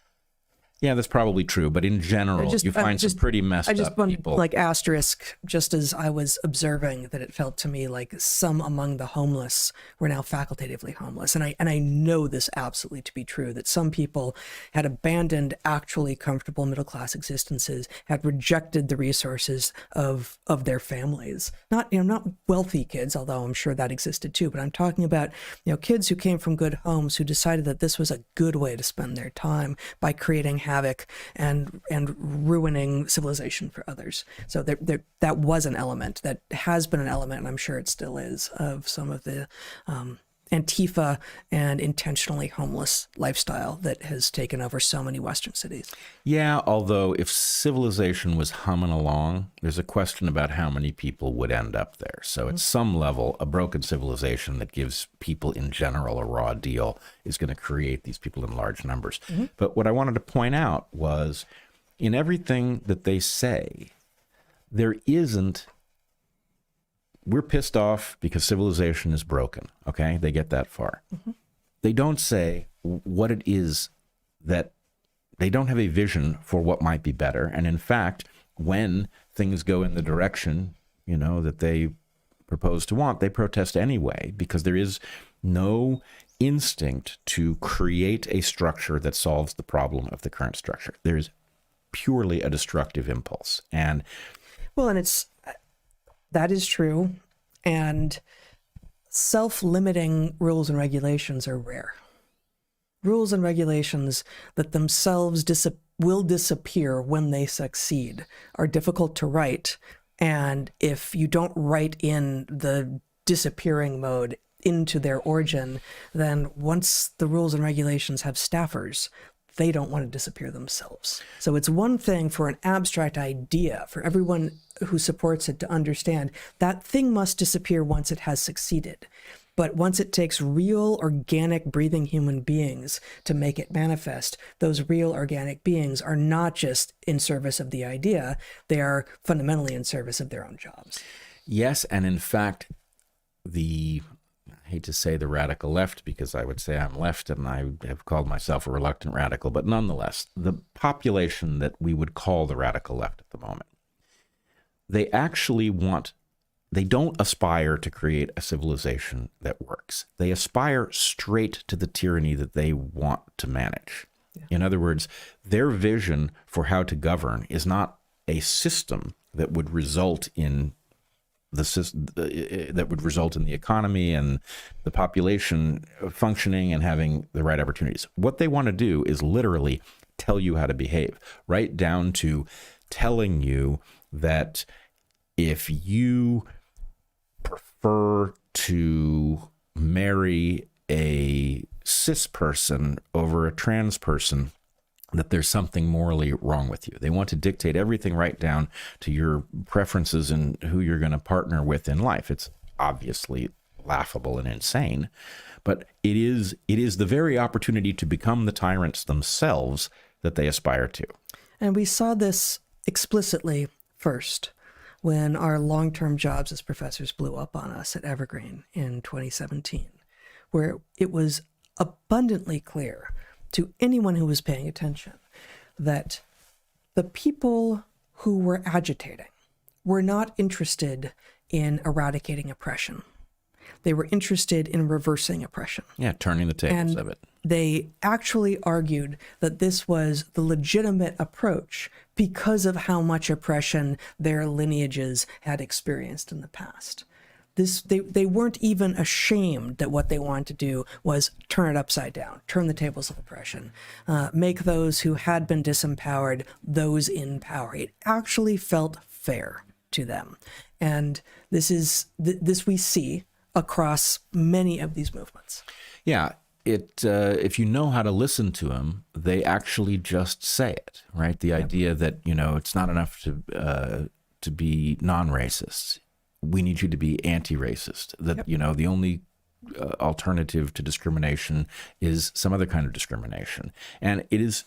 A: Yeah, that's probably true. But in general, you find some pretty messed up people.
B: Like asterisk, just as I was observing that it felt to me like some among the homeless were now facultatively homeless. And I know this absolutely to be true, that some people had abandoned actually comfortable middle-class existences, had rejected the resources of their families. Not wealthy kids, although I'm sure that existed too, but I'm talking about, kids who came from good homes who decided that this was a good way to spend their time by creating havoc and ruining civilization for others. So that was an element, that has been an element, and I'm sure it still is, of some of the antifa and intentionally homeless lifestyle that has taken over so many Western cities.
A: Yeah, although if civilization was humming along, there's a question about how many people would end up there. So at some level, a broken civilization that gives people in general a raw deal is going to create these people in large numbers. But what I wanted to point out was in everything that they say, there isn't, we're pissed off because civilization is broken. Okay, they get that far. They don't say what it is that, they don't have a vision for what might be better. And in fact, when things go in the direction, you know, that they propose to want, they protest anyway, because there is no instinct to create a structure that solves the problem of the current structure. There's purely a destructive impulse. And
B: well, and that is true. And self-limiting rules and regulations are rare. Rules and regulations that themselves will disappear when they succeed are difficult to write. And if you don't write in the disappearing mode into their origin, then once the rules and regulations have staffers, they don't want to disappear themselves. So it's one thing for an abstract idea, for everyone who supports it to understand that thing must disappear once it has succeeded. But once it takes real, organic, breathing human beings to make it manifest, those real, organic beings are not just in service of the idea, they are fundamentally in service of their own jobs.
A: yes, and in fact, I hate to say the radical left, because I would say I'm left and I have called myself a reluctant radical, but nonetheless, the population that we would call the radical left at the moment, they actually they don't aspire to create a civilization that works. They aspire straight to the tyranny that they want to manage. Yeah. In other words, their vision for how to govern is not a system that would result in the economy and the population functioning and having the right opportunities. What they want to do is literally tell you how to behave, right down to telling you that if you prefer to marry a cis person over a trans person, that there's something morally wrong with you. They want to dictate everything right down to your preferences and who you're going to partner with in life. It's obviously laughable and insane, but it is the very opportunity to become the tyrants themselves that they aspire to.
B: And we saw this explicitly first when our long-term jobs as professors blew up on us at Evergreen in 2017, where it was abundantly clear to anyone who was paying attention that the people who were agitating were not interested in eradicating oppression. They were interested in reversing oppression.
A: Yeah, turning the tables of it.
B: They actually argued that this was the legitimate approach because of how much oppression their lineages had experienced in the past. They weren't even ashamed that what they wanted to do was turn it upside down, turn the tables of oppression, make those who had been disempowered those in power. It actually felt fair to them. And this we see across many of these movements.
A: Yeah, if you know how to listen to them, they actually just say it, right? The idea that, it's not enough to be non-racist. We need you to be anti-racist. That, the only alternative to discrimination is some other kind of discrimination. And it is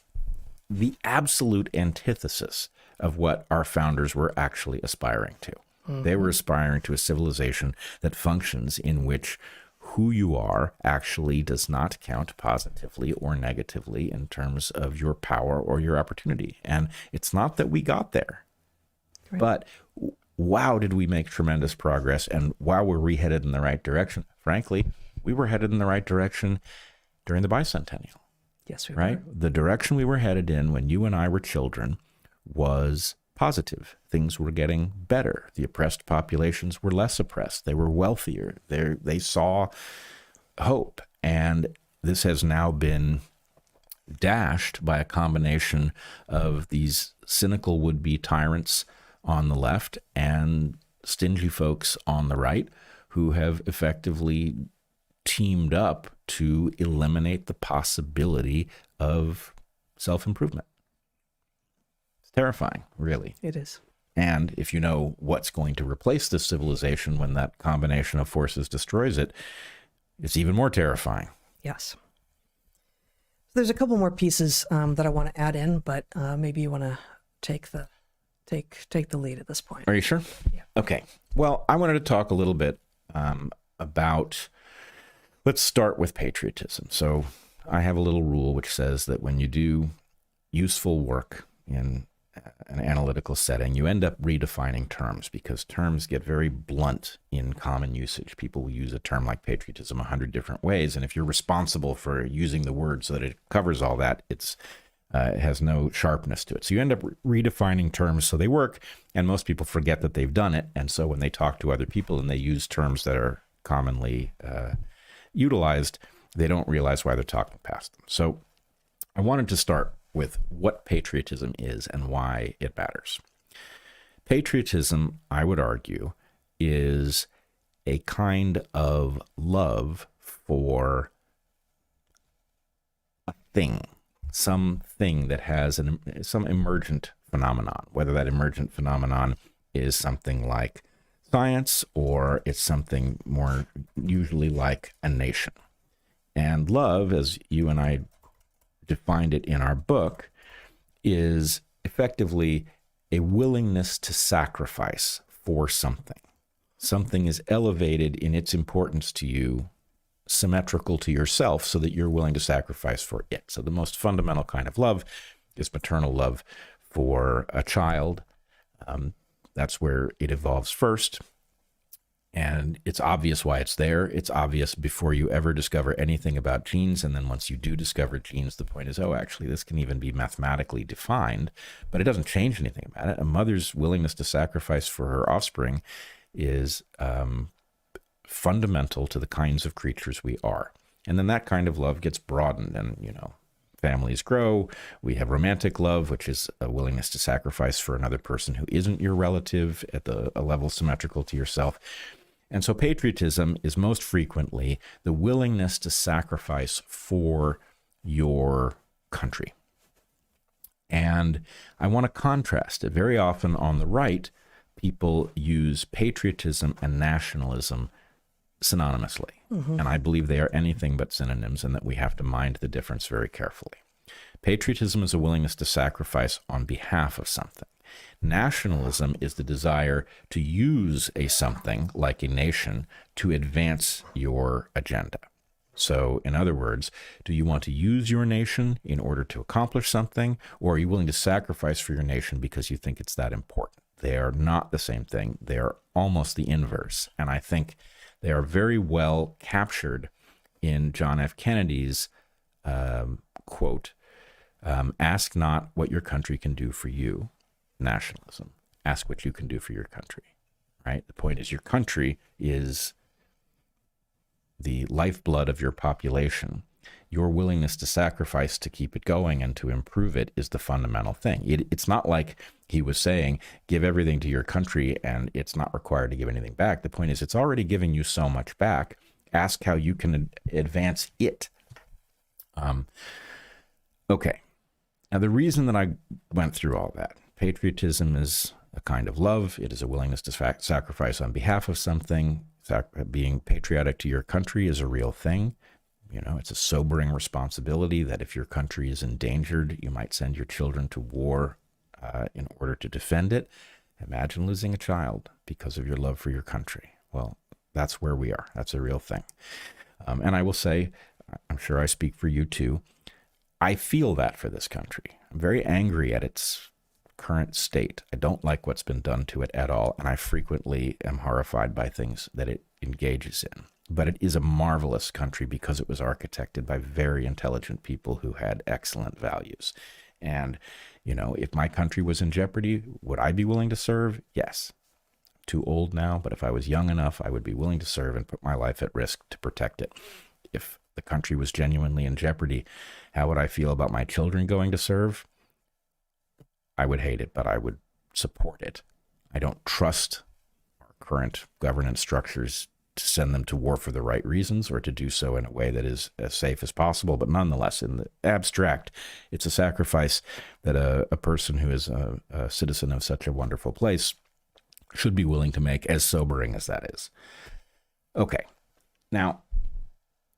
A: the absolute antithesis of what our founders were actually aspiring to. Mm-hmm. They were aspiring to a civilization that functions in which who you are actually does not count positively or negatively in terms of your power or your opportunity. And it's not that we got there, right. But wow, did we make tremendous progress, and wow, were we headed in the right direction. Frankly, we were headed in the right direction during the bicentennial.
B: Yes, we
A: were. The direction we were headed in when you and I were children was positive. Things were getting better. The oppressed populations were less oppressed. They were wealthier. They saw hope. And this has now been dashed by a combination of these cynical would-be tyrants on the left and stingy folks on the right who have effectively teamed up to eliminate the possibility of self-improvement. It's terrifying, really.
B: It is.
A: And if you know what's going to replace this civilization when that combination of forces destroys it, it's even more terrifying.
B: Yes. There's a couple more pieces that I want to add in, but maybe you want to take the lead at this point.
A: Are you sure?
B: Yeah.
A: Okay. Well, I wanted to talk a little bit about, let's start with patriotism. So I have a little rule which says that when you do useful work in an analytical setting, you end up redefining terms, because terms get very blunt in common usage. People will use a term like patriotism 100 different ways, and if you're responsible for using the word so that it covers all that, it has no sharpness to it. So you end up redefining terms so they work, and most people forget that they've done it, and so when they talk to other people and they use terms that are commonly utilized, they don't realize why they're talking past them. So I wanted to start with what patriotism is and why it matters. Patriotism, I would argue, is a kind of love for a thing, something that has some emergent phenomenon, whether that emergent phenomenon is something like science or it's something more usually like a nation. And love, as you and I defined it in our book, is effectively a willingness to sacrifice for something. Something is elevated in its importance to you, symmetrical to yourself, so that you're willing to sacrifice for it. So the most fundamental kind of love is maternal love for a child. That's where it evolves first. And it's obvious why it's there. It's obvious before you ever discover anything about genes. And then once you do discover genes, the point is, oh, actually, this can even be mathematically defined, but it doesn't change anything about it. A mother's willingness to sacrifice for her offspring is fundamental to the kinds of creatures we are. And then that kind of love gets broadened, and, families grow. We have romantic love, which is a willingness to sacrifice for another person who isn't your relative at a level symmetrical to yourself. And so patriotism is most frequently the willingness to sacrifice for your country. And I want to contrast it. Very often on the right, people use patriotism and nationalism synonymously. Mm-hmm. And I believe they are anything but synonyms, and that we have to mind the difference very carefully. Patriotism is a willingness to sacrifice on behalf of something. Nationalism is the desire to use a something like a nation to advance your agenda. So, in other words, do you want to use your nation in order to accomplish something, or are you willing to sacrifice for your nation because you think it's that important? They are not the same thing. They are almost the inverse. And I think they are very well captured in John F. Kennedy's quote, ask not what your country can do for you, nationalism. Ask what you can do for your country, right? The point is, your country is the lifeblood of your population. Your willingness to sacrifice to keep it going and to improve it is the fundamental thing. It's not like he was saying, give everything to your country and it's not required to give anything back. The point is, it's already giving you so much back. Ask how you can advance it. Okay. Now, the reason that I went through all that, patriotism is a kind of love. It is a willingness to sacrifice on behalf of something. Being patriotic to your country is a real thing. It's a sobering responsibility that if your country is endangered, you might send your children to war in order to defend it. Imagine losing a child because of your love for your country. Well, that's where we are. That's a real thing. And I will say, I'm sure I speak for you too, I feel that for this country. I'm very angry at its current state. I don't like what's been done to it at all, and I frequently am horrified by things that it engages in. But it is a marvelous country because it was architected by very intelligent people who had excellent values. And, if my country was in jeopardy, would I be willing to serve? Yes. I'm too old now, but if I was young enough, I would be willing to serve and put my life at risk to protect it. If the country was genuinely in jeopardy, how would I feel about my children going to serve? I would hate it, but I would support it. I don't trust our current governance structures to send them to war for the right reasons or to do so in a way that is as safe as possible. But nonetheless, in the abstract, it's a sacrifice that a person who is a citizen of such a wonderful place should be willing to make, as sobering as that is. Okay, now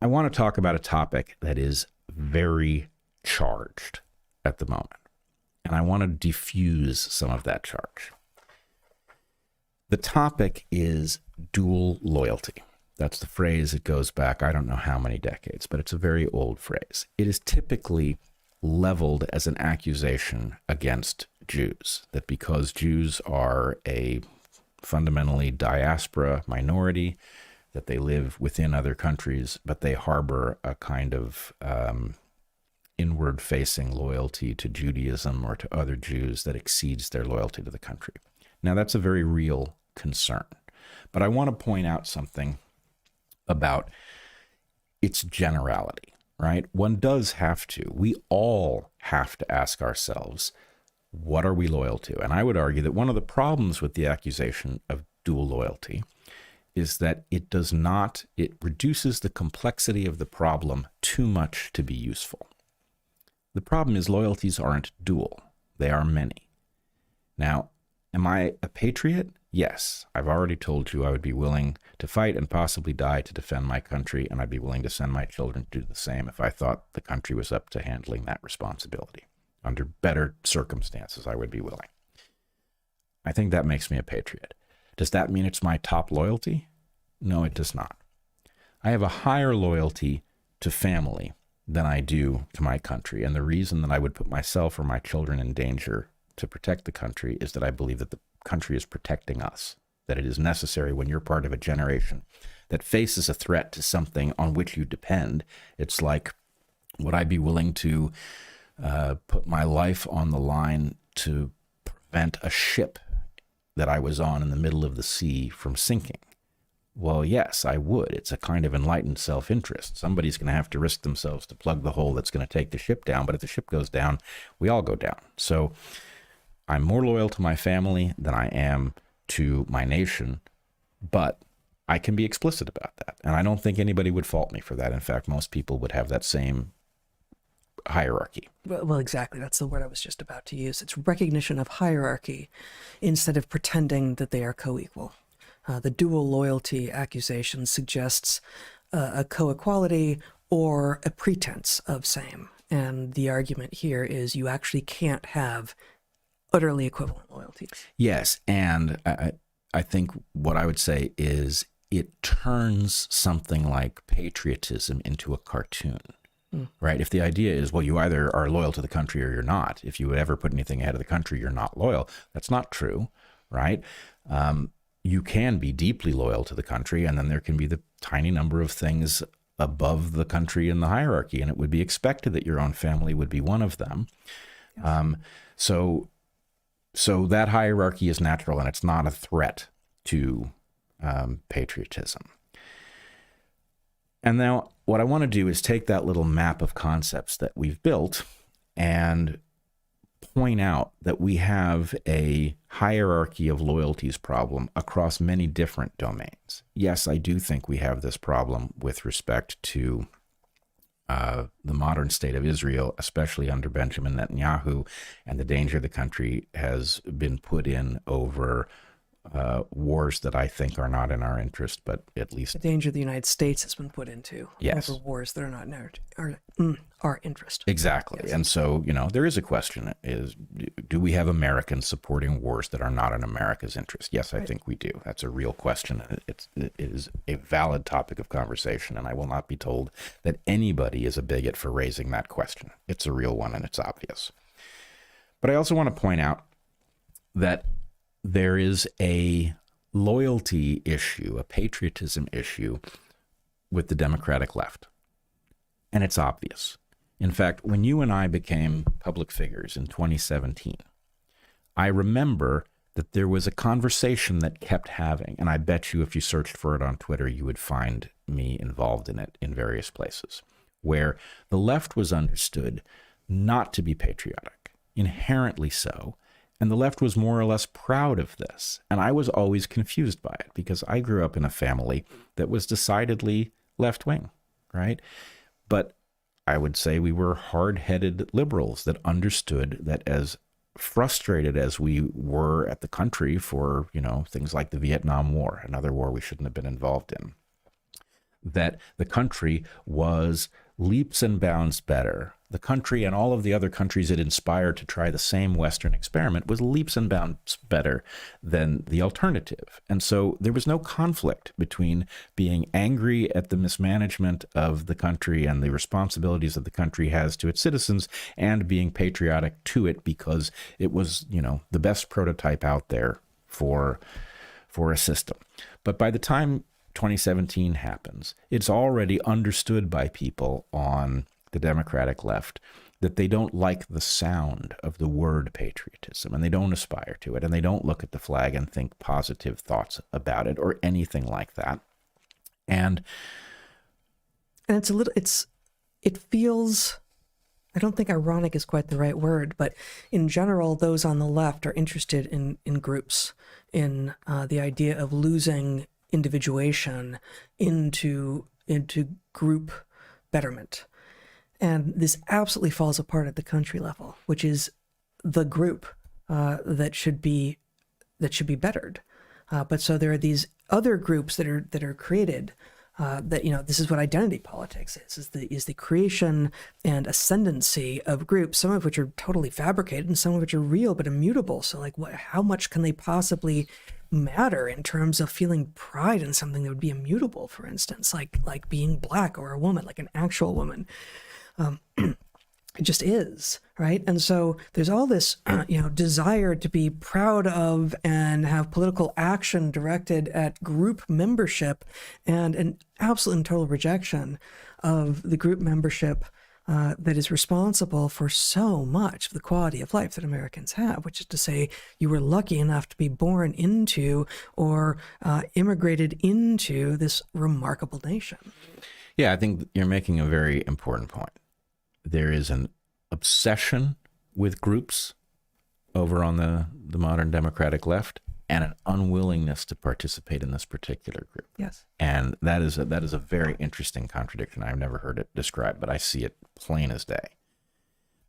A: I want to talk about a topic that is very charged at the moment, and I want to diffuse some of that charge. The topic is dual loyalty. That's the phrase. It goes back, I don't know how many decades, but it's a very old phrase. It is typically leveled as an accusation against Jews, that because Jews are a fundamentally diaspora minority, that they live within other countries, but they harbor a kind of inward-facing loyalty to Judaism or to other Jews that exceeds their loyalty to the country. Now, that's a very real concern. But I want to point out something about its generality, right? One does have to. We all have to ask ourselves, what are we loyal to? And I would argue that one of the problems with the accusation of dual loyalty is that it reduces the complexity of the problem too much to be useful. The problem is loyalties aren't dual. They are many. Now, am I a patriot? Yes. I've already told you I would be willing to fight and possibly die to defend my country, and I'd be willing to send my children to do the same if I thought the country was up to handling that responsibility. Under better circumstances, I would be willing. I think that makes me a patriot. Does that mean it's my top loyalty? No, it does not. I have a higher loyalty to family than I do to my country, and the reason that I would put myself or my children in danger to protect the country is that I believe that the country is protecting us, that it is necessary when you're part of a generation that faces a threat to something on which you depend. It's like, would I be willing to put my life on the line to prevent a ship that I was on in the middle of the sea from sinking? Well, yes, I would. It's a kind of enlightened self-interest. Somebody's going to have to risk themselves to plug the hole that's going to take the ship down. But if the ship goes down, we all go down. So I'm more loyal to my family than I am to my nation, but I can be explicit about that. And I don't think anybody would fault me for that. In fact, most people would have that same hierarchy.
B: Well, exactly. That's the word I was just about to use. It's recognition of hierarchy instead of pretending that they are co-equal. The dual loyalty accusation suggests a co-equality or a pretense of same. And the argument here is you actually can't have utterly equivalent loyalties.
A: Yes, and I think what I would say is it turns something like patriotism into a cartoon, right? If the idea is, well, you either are loyal to the country or you're not. If you would ever put anything ahead of the country, you're not loyal. That's not true, right? You can be deeply loyal to the country, and then there can be the tiny number of things above the country in the hierarchy, and it would be expected that your own family would be one of them. Yes. So that hierarchy is natural, and it's not a threat to patriotism. And now what I want to do is take that little map of concepts that we've built and point out that we have a hierarchy of loyalties problem across many different domains. Yes, I do think we have this problem with respect to the modern state of Israel, especially under Benjamin Netanyahu, and the danger the country has been put in over wars that I think are not in our interest, but at least
B: the danger the United States has been put into
A: yes.
B: over wars that are not in our interest.
A: Exactly. Yes. And so, there is a question, is do we have Americans supporting wars that are not in America's interest? Yes, I think we do. That's a real question. It is a valid topic of conversation, and I will not be told that anybody is a bigot for raising that question. It's a real one, and it's obvious. But I also want to point out that there is a loyalty issue, a patriotism issue with the Democratic left. And it's obvious. In fact, when you and I became public figures in 2017, I remember that there was a conversation that kept having, and I bet you if you searched for it on Twitter, you would find me involved in it in various places, where the left was understood not to be patriotic, inherently so, And the left was more or less proud of this. And I was always confused by it because I grew up in a family that was decidedly left-wing, right? But I would say we were hard-headed liberals that understood that as frustrated as we were at the country for, things like the Vietnam War, another war we shouldn't have been involved in, that the country was leaps and bounds better. The country and all of the other countries it inspired to try the same Western experiment was leaps and bounds better than the alternative. And so there was no conflict between being angry at the mismanagement of the country and the responsibilities that the country has to its citizens and being patriotic to it because it was, the best prototype out there for a system. But by the time 2017 happens, it's already understood by people on the Democratic left that they don't like the sound of the word patriotism and they don't aspire to it and they don't look at the flag and think positive thoughts about it or anything like that. And it feels, I don't think ironic is quite the right word, but in general, those on the left are interested in groups, in the idea of losing individuation into group betterment. And this absolutely falls apart at the country level, which is the group that should be bettered. But so there are these other groups that are created. This is what identity politics is the creation and ascendancy of groups, some of which are totally fabricated and some of which are real but immutable. So how much can they possibly matter in terms of feeling pride in something that would be immutable, for instance, like being black or a woman, like an actual woman. It just is, right? And so there's all this, desire to be proud of and have political action directed at group membership and an absolute and total rejection of the group membership that is responsible for so much of the quality of life that Americans have, which is to say you were lucky enough to be born into or immigrated into this remarkable nation. Yeah, I think you're making a very important point. There is an obsession with groups over on the modern Democratic left and an unwillingness to participate in this particular group.
B: Yes.
A: And that is a very interesting contradiction. I've never heard it described, but I see it plain as day.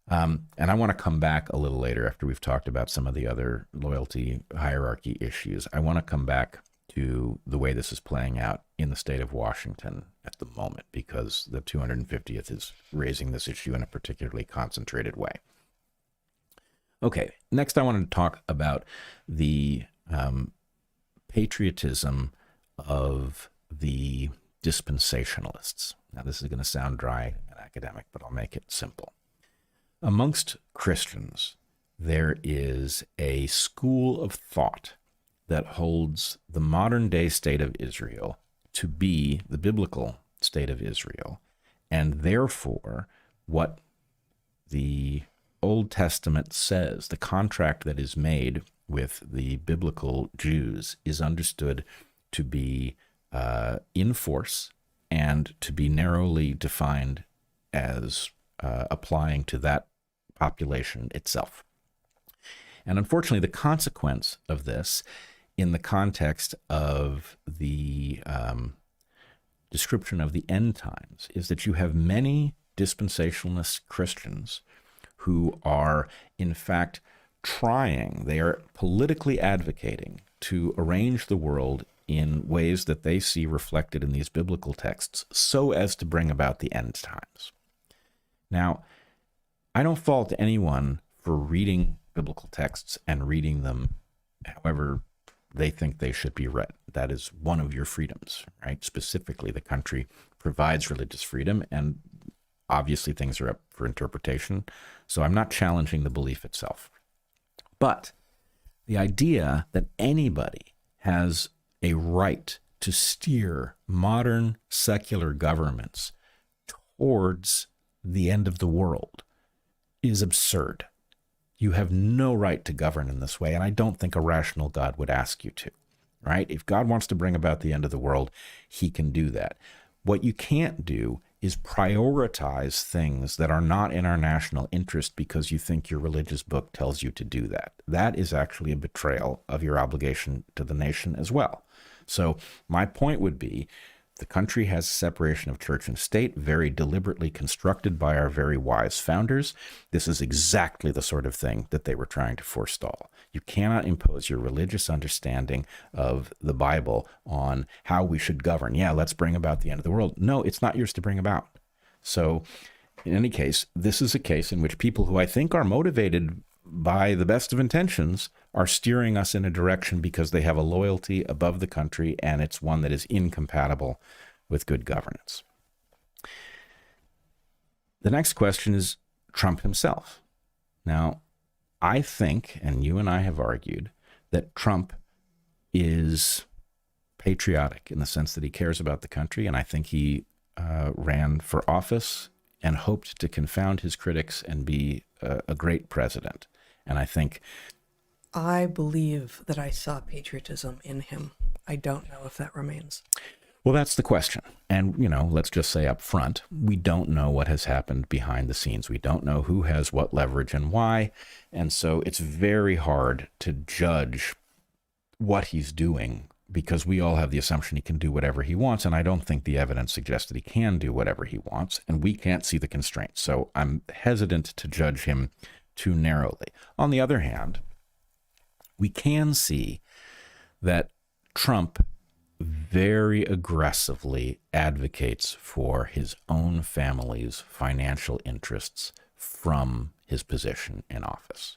A: And I want to come back a little later after we've talked about some of the other loyalty hierarchy issues. I want to come back to the way this is playing out in the state of Washington at the moment, because the 250th is raising this issue in a particularly concentrated way. Okay, next I want to talk about the patriotism of the dispensationalists. Now, this is going to sound dry and academic, but I'll make it simple. Amongst Christians, there is a school of thought that holds the modern day state of Israel to be the biblical state of Israel, and therefore what the Old Testament says, the contract that is made with the biblical Jews, is understood to be in force and to be narrowly defined as applying to that population itself. And unfortunately, the consequence of this in the context of the description of the end times is that you have many dispensationalist Christians who are, in fact, they are politically advocating to arrange the world in ways that they see reflected in these biblical texts so as to bring about the end times. Now, I don't fault anyone for reading biblical texts and reading them however they think they should be read. That is one of your freedoms, right? Specifically, the country provides religious freedom, and obviously things are up for interpretation. So I'm not challenging the belief itself. But the idea that anybody has a right to steer modern secular governments towards the end of the world is absurd. You have no right to govern in this way, and I don't think a rational God would ask you to, right? If God wants to bring about the end of the world, he can do that. What you can't do is prioritize things that are not in our national interest because you think your religious book tells you to do that. That is actually a betrayal of your obligation to the nation as well. So my point would be, the country has a separation of church and state, very deliberately constructed by our very wise founders. This is exactly the sort of thing that they were trying to forestall. You cannot impose your religious understanding of the Bible on how we should govern. Yeah, let's bring about the end of the world. No, it's not yours to bring about. So in any case, this is a case in which people who I think are motivated by the best of intentions are steering us in a direction because they have a loyalty above the country, and it's one that is incompatible with good governance. The next question is Trump himself. Now, I think, and you and I have argued, that Trump is patriotic in the sense that he cares about the country, and I think he ran for office and hoped to confound his critics and be a great president. And I
B: believe that I saw patriotism in him. I don't know if that remains.
A: Well, that's the question. And, let's just say up front, we don't know what has happened behind the scenes. We don't know who has what leverage and why. And so it's very hard to judge what he's doing because we all have the assumption he can do whatever he wants. And I don't think the evidence suggests that he can do whatever he wants. And we can't see the constraints. So I'm hesitant to judge him too narrowly. On the other hand, we can see that Trump very aggressively advocates for his own family's financial interests from his position in office.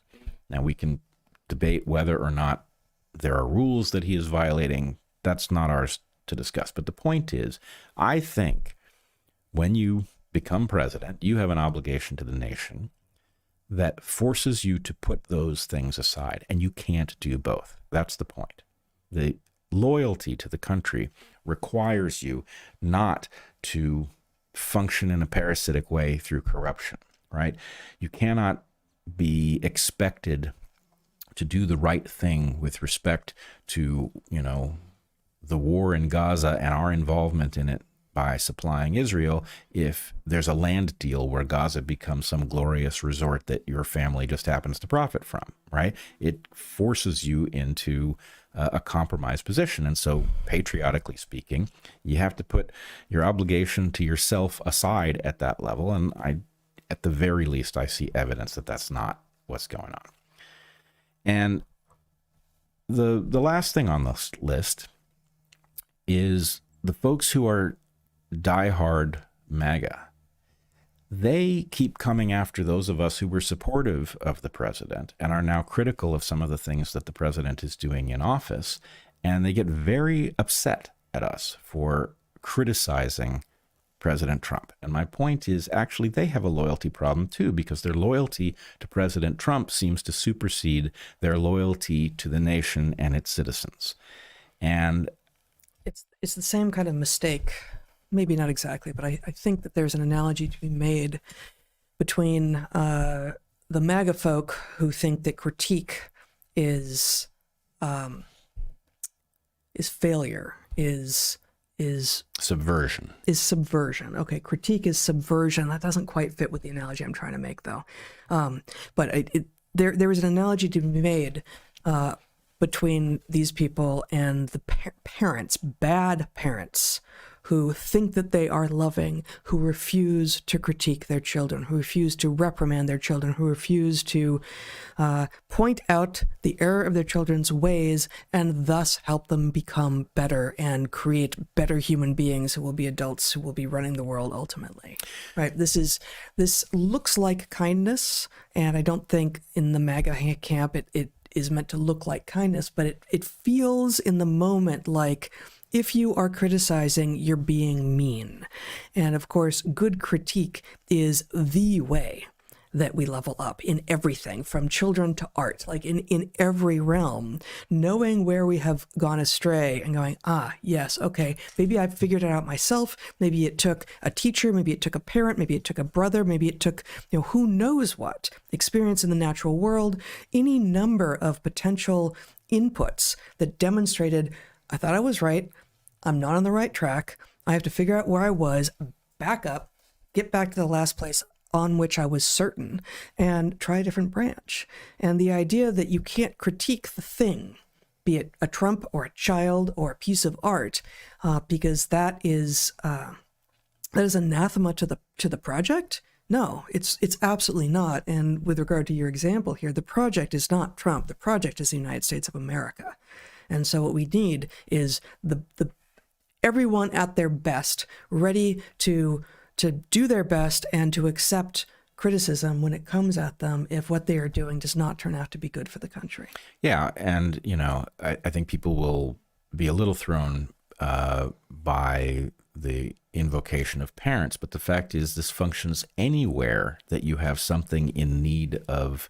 A: Now, we can debate whether or not there are rules that he is violating. That's not ours to discuss. But the point is, I think when you become president, you have an obligation to the nation that forces you to put those things aside, and you can't do both. That's the point. The loyalty to the country requires you not to function in a parasitic way through corruption, right? You cannot be expected to do the right thing with respect to, the war in Gaza and our involvement in it by supplying Israel if there's a land deal where Gaza becomes some glorious resort that your family just happens to profit from, right? It forces you into a compromised position. And so, patriotically speaking, you have to put your obligation to yourself aside at that level. And at the very least, I see evidence that that's not what's going on. And the last thing on this list is the folks who are diehard MAGA. They keep coming after those of us who were supportive of the president and are now critical of some of the things that the president is doing in office. And they get very upset at us for criticizing President Trump. And my point is, actually, they have a loyalty problem too, because their loyalty to President Trump seems to supersede their loyalty to the nation and its citizens. And
B: it's the same kind of mistake. Maybe not exactly, but I think that there's an analogy to be made between the MAGA folk who think that critique is failure, is
A: subversion.
B: Is subversion. Okay, critique is subversion. That doesn't quite fit with the analogy I'm trying to make, though. But there is an analogy to be made between these people and the parents, bad parents, who think that they are loving, who refuse to critique their children, who refuse to reprimand their children, who refuse to point out the error of their children's ways and thus help them become better and create better human beings who will be adults who will be running the world ultimately. Right? This looks like kindness, and I don't think in the MAGA camp it is meant to look like kindness, but it feels in the moment like if you are criticizing, you're being mean. And of course, good critique is the way that we level up in everything, from children to art, like in every realm, knowing where we have gone astray and going, yes, okay, maybe I figured it out myself. Maybe it took a teacher, maybe it took a parent, maybe it took a brother, maybe it took, who knows what, experience in the natural world, any number of potential inputs that demonstrated, I thought I was right, I'm not on the right track, I have to figure out where I was, back up, get back to the last place on which I was certain and try a different branch. And the idea that you can't critique the thing, be it a Trump or a child or a piece of art, because that is anathema to the project. No, it's absolutely not. And with regard to your example here, the project is not Trump. The project is the United States of America. And so what we need is the everyone at their best, ready to do their best and to accept criticism when it comes at them if what they are doing does not turn out to be good for the country.
A: Yeah, and I think people will be a little thrown by the invocation of parents, but the fact is this functions anywhere that you have something in need of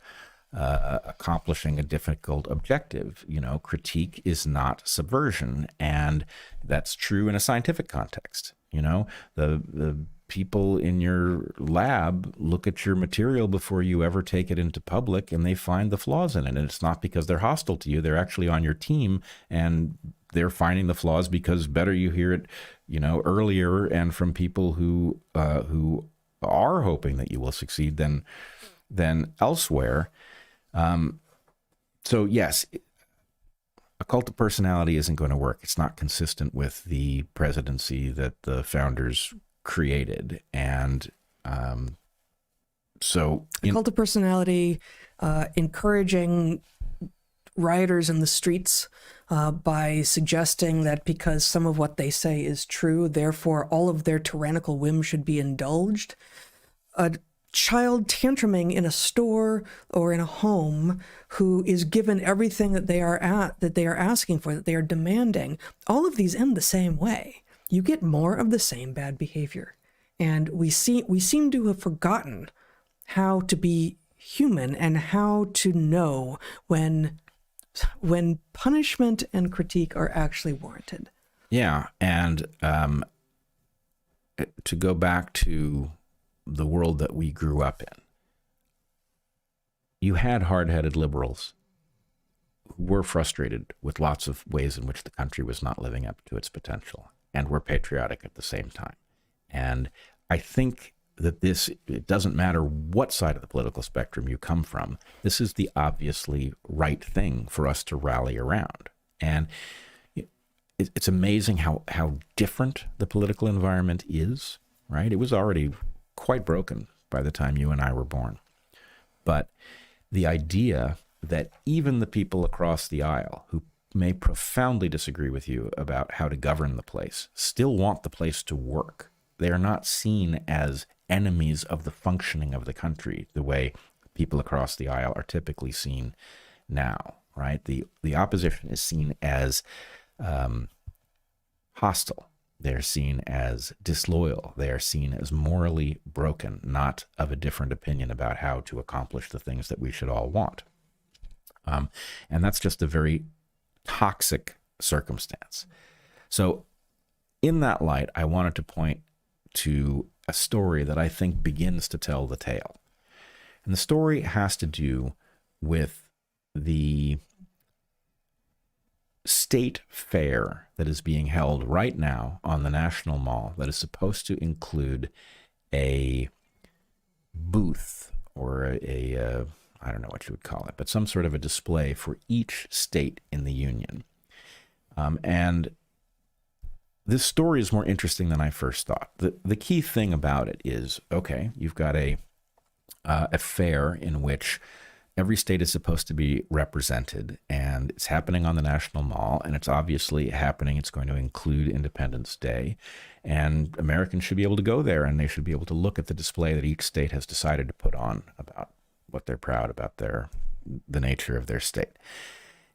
A: accomplishing a difficult objective. Critique is not subversion, and that's true in a scientific context. The people in your lab look at your material before you ever take it into public, and they find the flaws in it. And it's not because they're hostile to you. They're actually on your team, and they're finding the flaws because better you hear it, earlier and from people who are hoping that you will succeed than elsewhere. So yes, a cult of personality isn't going to work. It's not consistent with the presidency that the founders created. And so
B: a cult of personality, encouraging rioters in the streets by suggesting that because some of what they say is true, therefore all of their tyrannical whims should be indulged. A child tantruming in a store or in a home who is given everything that they are asking for, that they are demanding, all of these end the same way. You get more of the same bad behavior. And we seem to have forgotten how to be human and how to know when punishment and critique are actually warranted.
A: Yeah, and to go back to the world that we grew up in, you had hard-headed liberals who were frustrated with lots of ways in which the country was not living up to its potential, and were patriotic at the same time. And I think that it doesn't matter what side of the political spectrum you come from, this is the obviously right thing for us to rally around. And it's amazing how different the political environment is, right? It was already quite broken by the time you and I were born. But the idea that even the people across the aisle who may profoundly disagree with you about how to govern the place still want the place to work. They are not seen as enemies of the functioning of the country the way people across the aisle are typically seen now, right? The opposition is seen as hostile. They're seen as disloyal. They are seen as morally broken, not of a different opinion about how to accomplish the things that we should all want. And that's just a very toxic circumstance. So in that light, I wanted to point to a story that I think begins to tell the tale. And the story has to do with the state fair that is being held right now on the National Mall that is supposed to include a booth or a I don't know what you would call it, but some sort of a display for each state in the Union. And this story is more interesting than I first thought. The key thing about it is, okay, you've got a fair in which every state is supposed to be represented, and it's happening on the National Mall, and it's obviously happening. It's going to include Independence Day, and Americans should be able to go there, and they should be able to look at the display that each state has decided to put on about what they're proud about, the nature of their state.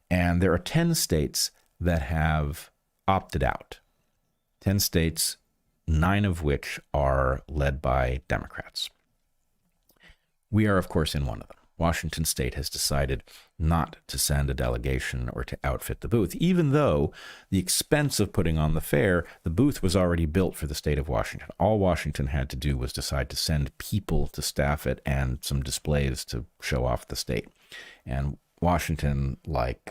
A: And there are 10 states that have opted out. 10 states, 9 of which are led by Democrats. We are, of course, in one of them. Washington State has decided not to send a delegation or to outfit the booth, even though the expense of putting on the fair, the booth was already built for the state of Washington. All Washington had to do was decide to send people to staff it and some displays to show off the state. And Washington, like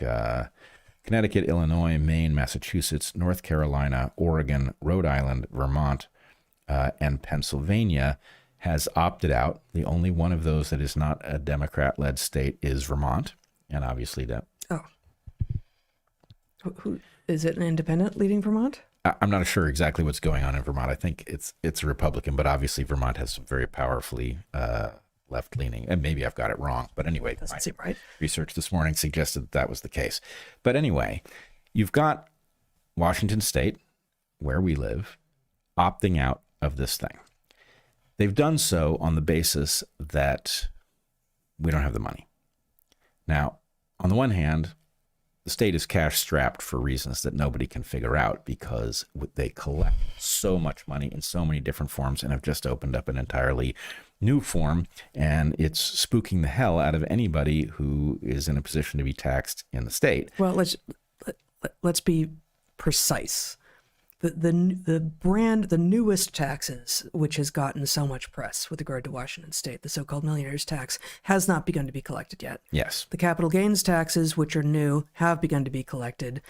A: Connecticut, Illinois, Maine, Massachusetts, North Carolina, Oregon, Rhode Island, Vermont, and Pennsylvania has opted out. The only one of those that is not a Democrat-led state is Vermont, and obviously that.
B: Oh, who is it? An independent leading Vermont?
A: I'm not sure exactly what's going on in Vermont. I think it's a Republican, but obviously Vermont has some very powerfully left-leaning, and maybe I've got it wrong. But anyway,
B: doesn't seem right.
A: Research this morning suggested that was the case. But anyway, you've got Washington State, where we live, opting out of this thing. They've done so on the basis that we don't have the money. Now, on the one hand, the state is cash-strapped for reasons that nobody can figure out because they collect so much money in so many different forms and have just opened up an entirely new form, and it's spooking the hell out of anybody who is in a position to be taxed in the state.
B: Well, let's be precise. The newest taxes, which has gotten so much press with regard to Washington State, the so-called millionaire's tax, has not begun to be collected yet.
A: Yes.
B: The capital gains taxes, which are new, have begun to be collected.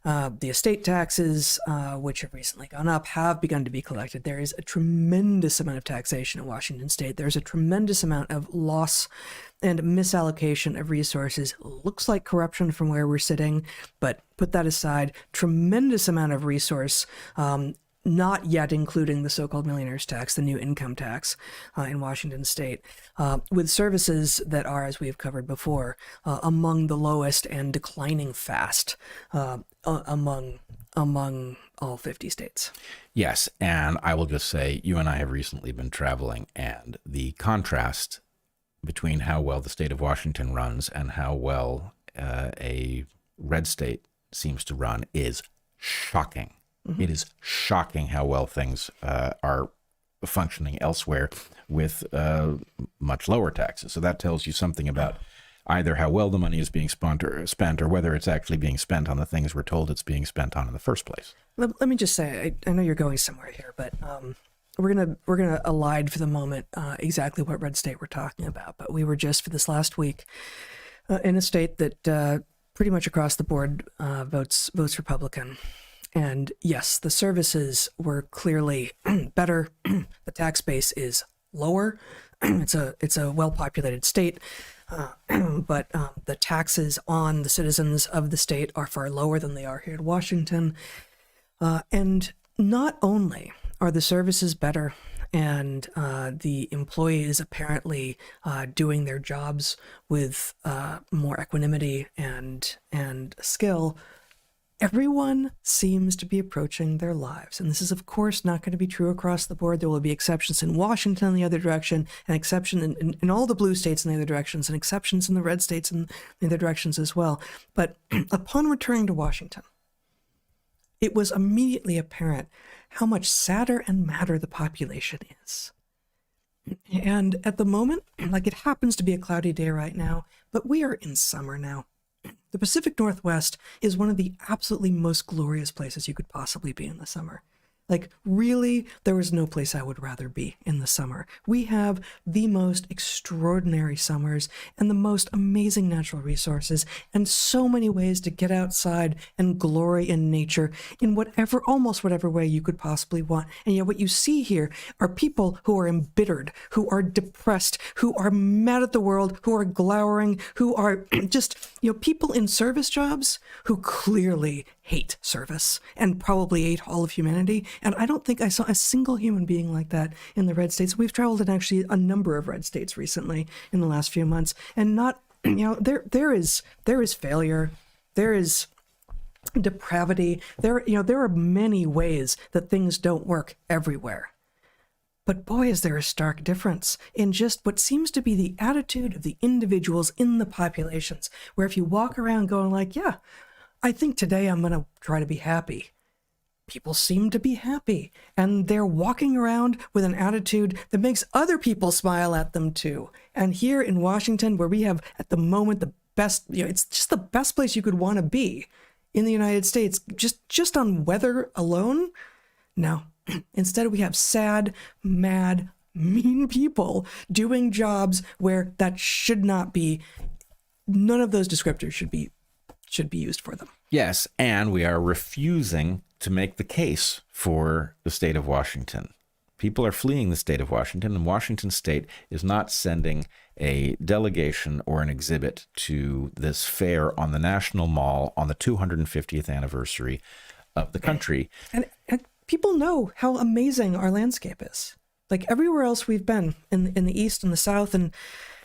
B: The estate taxes, which have recently gone up, have begun to be collected. There is a tremendous amount of taxation in Washington State. There's a tremendous amount of loss and misallocation of resources. Looks like corruption from where we're sitting, but put that aside, tremendous amount of resource, not yet including the so-called millionaire's tax, the new income tax in Washington State, with services that are, as we've covered before, among the lowest and declining fast among all 50 states.
A: Yes, and I will just say, you and I have recently been traveling, and the contrast between how well the state of Washington runs and how well a red state seems to run is shocking. Mm-hmm. It is shocking how well things are functioning elsewhere with much lower taxes. So that tells you something about either how well the money is being spent or whether it's actually being spent on the things we're told it's being spent on in the first place.
B: Let me just say, I know you're going somewhere here, but we're gonna elide for the moment exactly what red state we're talking about. But we were just for this last week in a state that pretty much across the board votes Republican, and yes, the services were clearly better. The tax base is lower. It's a well-populated state, but the taxes on the citizens of the state are far lower than they are here in Washington, and not only are the services better and the employees apparently doing their jobs with more equanimity and skill, everyone seems to be approaching their lives. And this is, of course, not going to be true across the board. There will be exceptions in Washington in the other direction, and exceptions in all the blue states in the other directions, and exceptions in the red states in the other directions as well. But upon returning to Washington, it was immediately apparent how much sadder and madder the population is. And at the moment, like, it happens to be a cloudy day right now, but we are in summer now. The Pacific Northwest is one of the absolutely most glorious places you could possibly be in the summer. Like, really, there is no place I would rather be in the summer. We have the most extraordinary summers and the most amazing natural resources and so many ways to get outside and glory in nature in almost whatever way you could possibly want. And yet what you see here are people who are embittered, who are depressed, who are mad at the world, who are glowering, who are just, people in service jobs who clearly hate service and probably hate all of humanity. And I don't think I saw a single human being like that in the red states. We've traveled in actually a number of red states recently in the last few months, and not, there is failure, there is depravity, there are many ways that things don't work everywhere. But boy, is there a stark difference in just what seems to be the attitude of the individuals in the populations, where if you walk around going like, yeah, I think today I'm going to try to be happy, people seem to be happy, and they're walking around with an attitude that makes other people smile at them too. And here in Washington, where we have at the moment the best, it's just the best place you could want to be in the United States, just on weather alone. No, instead we have sad, mad, mean people doing jobs where that should not be. None of those descriptors should be used for them.
A: Yes, and we are refusing to make the case for the state of Washington. People are fleeing the state of Washington, and Washington state is not sending a delegation or an exhibit to this fair on the National Mall on the 250th anniversary of the country.
B: And people know how amazing our landscape is. Like everywhere else we've been in the East and the South and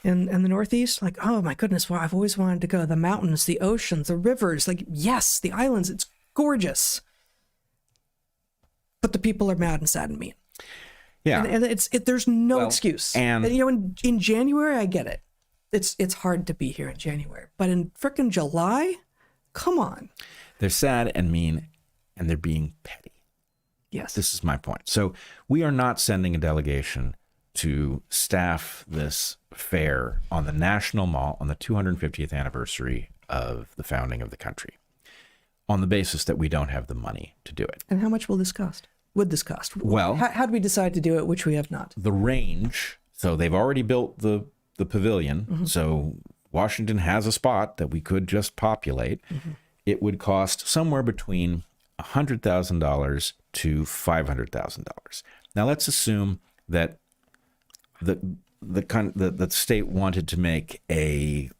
B: the Northeast, like, oh my goodness, well, I've always wanted to go. The mountains, the oceans, the rivers, like, yes, the islands, it's gorgeous. But the people are mad and sad and mean.
A: Yeah.
B: And there's no excuse.
A: And
B: you know, in January, I get it. It's hard to be here in January. But in frickin' July, come on.
A: They're sad and mean, and they're being petty.
B: Yes.
A: This is my point. So we are not sending a delegation to staff this fair on the National Mall on the 250th anniversary of the founding of the country on the basis that we don't have the money to do it.
B: And how much will this cost? Would this cost?
A: Well,
B: how do we decide to do it, which we have not?
A: The range, so they've already built the pavilion,
B: Mm-hmm.
A: so Washington has a spot that we could just populate. Mm-hmm. It would cost somewhere between $100,000 to $500,000. Now let's assume that the state wanted to make a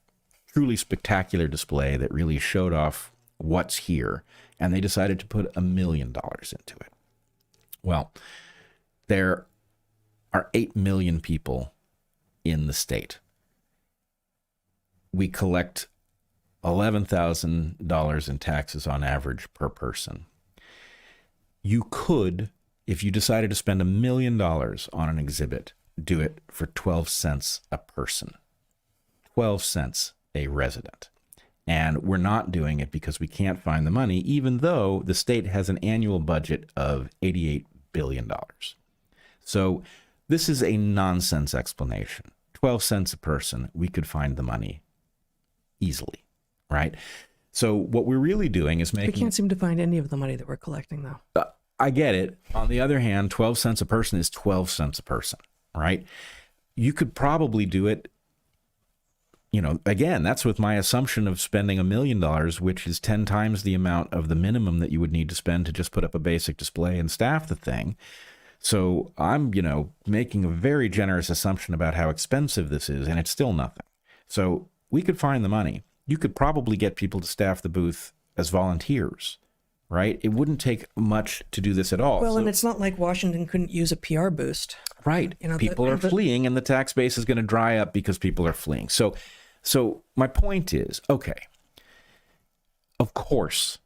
A: truly spectacular display that really showed off what's here, and they decided to put $1 million into it. Well, there are 8 million people in the state. We collect $11,000 in taxes on average per person. You could, if you decided to spend $1 million on an exhibit, do it for 12 cents a person, 12 cents a resident. And we're not doing it because we can't find the money, even though the state has an annual budget of $88 billion. So this is a nonsense explanation. 12 cents a person, we could find the money easily, right? So what we're really doing is making...
B: We can't seem to find any of the money that we're collecting, though.
A: I get it. On the other hand, 12 cents a person is 12 cents a person, right? You could probably do it, you know, again, that's with my assumption of spending $1 million, which is 10 times the amount of the minimum that you would need to spend to just put up a basic display and staff the thing. So I'm, you know, making a very generous assumption about how expensive this is, and it's still nothing. So we could find the money. You could probably get people to staff the booth as volunteers, right? It wouldn't take much to do this at all.
B: Well, and it's not like Washington couldn't use a PR boost.
A: Right. You know, people are fleeing, and the tax base is going to dry up because people are fleeing. So my point is, okay, of course,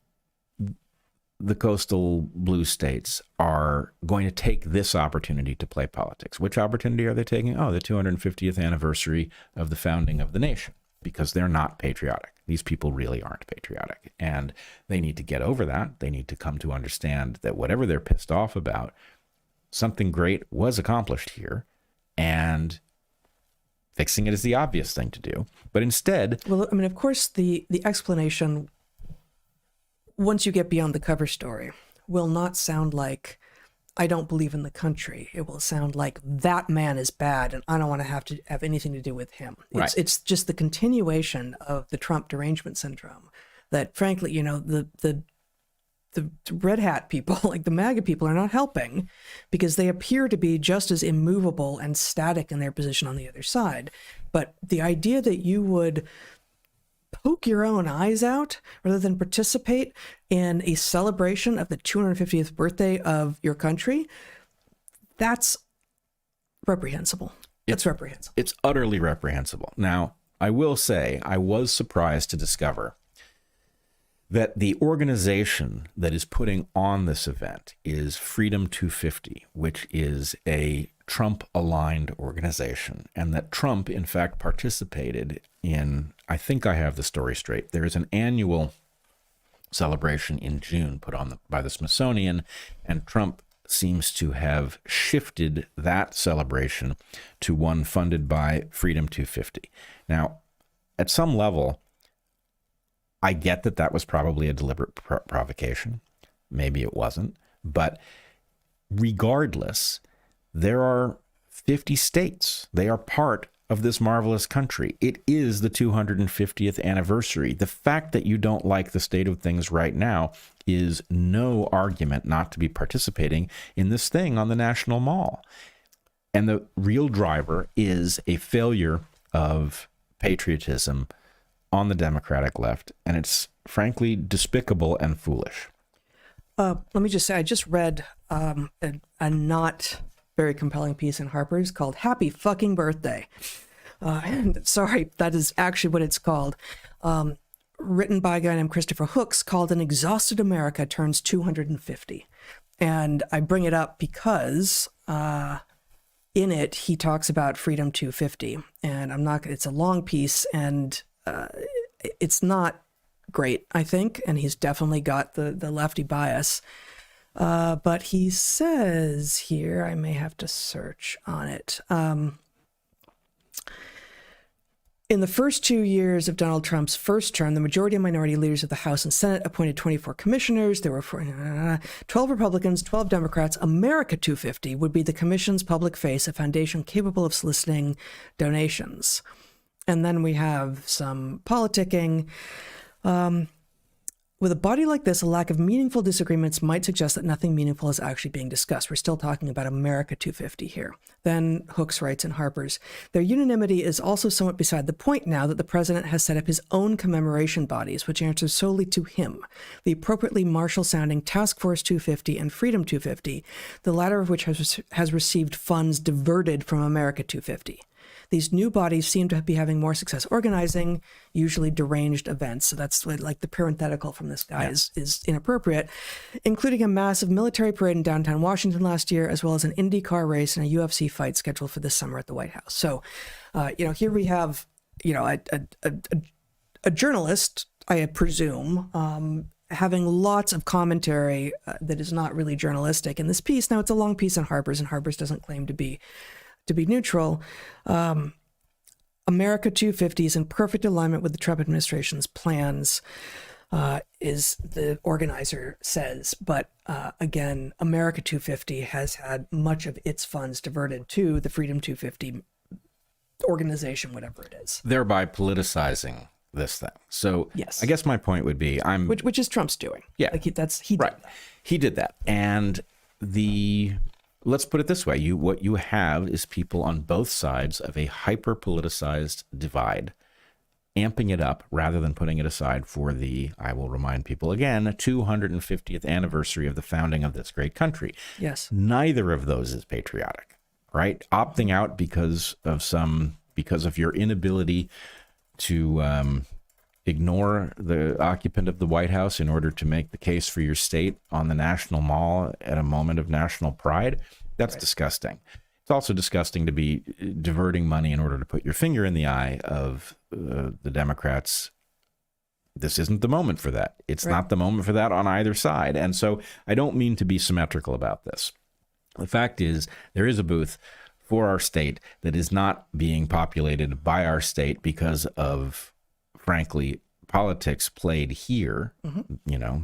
A: the coastal blue states are going to take this opportunity to play politics. Which opportunity are they taking? Oh, the 250th anniversary of the founding of the nation, because they're not patriotic. These people really aren't patriotic, and they need to get over that. They need to come to understand that whatever they're pissed off about, something great was accomplished here, and fixing it is the obvious thing to do. But instead...
B: Well, I mean, of course, the explanation, once you get beyond the cover story, will not sound like, I don't believe in the country. It will sound like, that man is bad, and I don't want to have anything to do with him.
A: Right.
B: It's just the continuation of the Trump derangement syndrome that, frankly, you know, the red hat people, like the MAGA people, are not helping because they appear to be just as immovable and static in their position on the other side. But the idea that you would poke your own eyes out rather than participate in a celebration of the 250th birthday of your country, that's reprehensible. It's reprehensible.
A: It's utterly reprehensible. Now, I will say I was surprised to discover that the organization that is putting on this event is Freedom 250, which is a Trump-aligned organization, and that Trump, in fact, participated in, I think I have the story straight, there is an annual celebration in June put on by the Smithsonian, and Trump seems to have shifted that celebration to one funded by Freedom 250. Now, at some level, I get that that was probably a deliberate provocation. Maybe it wasn't. But regardless, there are 50 states. They are part of this marvelous country. It is the 250th anniversary. The fact that you don't like the state of things right now is no argument not to be participating in this thing on the National Mall. And the real driver is a failure of patriotism on the Democratic left. And it's frankly despicable and foolish.
B: Let me just say, I just read a not very compelling piece in Harper's called Happy Fucking Birthday. And sorry, that is actually what it's called. Written by a guy named Christopher Hooks, called An Exhausted America Turns 250. And I bring it up because in it, he talks about Freedom 250. And it's a long piece, and it's not great, I think, and he's definitely got the lefty bias. But he says here, I may have to search on it. In the first 2 years of Donald Trump's first term, the majority and minority leaders of the House and Senate appointed 24 commissioners. There were 12 Republicans, 12 Democrats. America 250 would be the commission's public face, a foundation capable of soliciting donations. And then we have some politicking. With a body like this, a lack of meaningful disagreements might suggest that nothing meaningful is actually being discussed. We're still talking about America 250 here. Then Hooks writes in Harper's, their unanimity is also somewhat beside the point now that the president has set up his own commemoration bodies, which answer solely to him, the appropriately martial-sounding Task Force 250 and Freedom 250, the latter of which has received funds diverted from America 250. These new bodies seem to be having more success organizing, usually deranged events. So that's like the parenthetical from this guy is inappropriate, including a massive military parade in downtown Washington last year, as well as an Indy car race and a UFC fight scheduled for this summer at the White House. So, here we have, a journalist, I presume, having lots of commentary that is not really journalistic in this piece. Now, it's a long piece in Harper's, and Harper's doesn't claim to be neutral. America 250 is in perfect alignment with the Trump administration's plans, is the organizer says. But again, America 250 has had much of its funds diverted to the Freedom 250 organization, whatever it is.
A: Thereby politicizing this thing. So
B: yes.
A: I guess my point would be
B: which is Trump's doing.
A: Yeah.
B: Like he did that.
A: He did that. And let's put it this way. What you have is people on both sides of a hyper-politicized divide, amping it up rather than putting it aside for I will remind people again, 250th anniversary of the founding of this great country.
B: Yes.
A: Neither of those is patriotic, right? Opting out because of your inability to ignore the occupant of the White House in order to make the case for your state on the National Mall at a moment of national pride. That's right. Disgusting. It's also disgusting to be diverting money in order to put your finger in the eye of the Democrats. This isn't the moment for that. It's not the moment for that on either side. And so I don't mean to be symmetrical about this. The fact is, there is a booth for our state that is not being populated by our state because of, frankly, politics played here. Mm-hmm.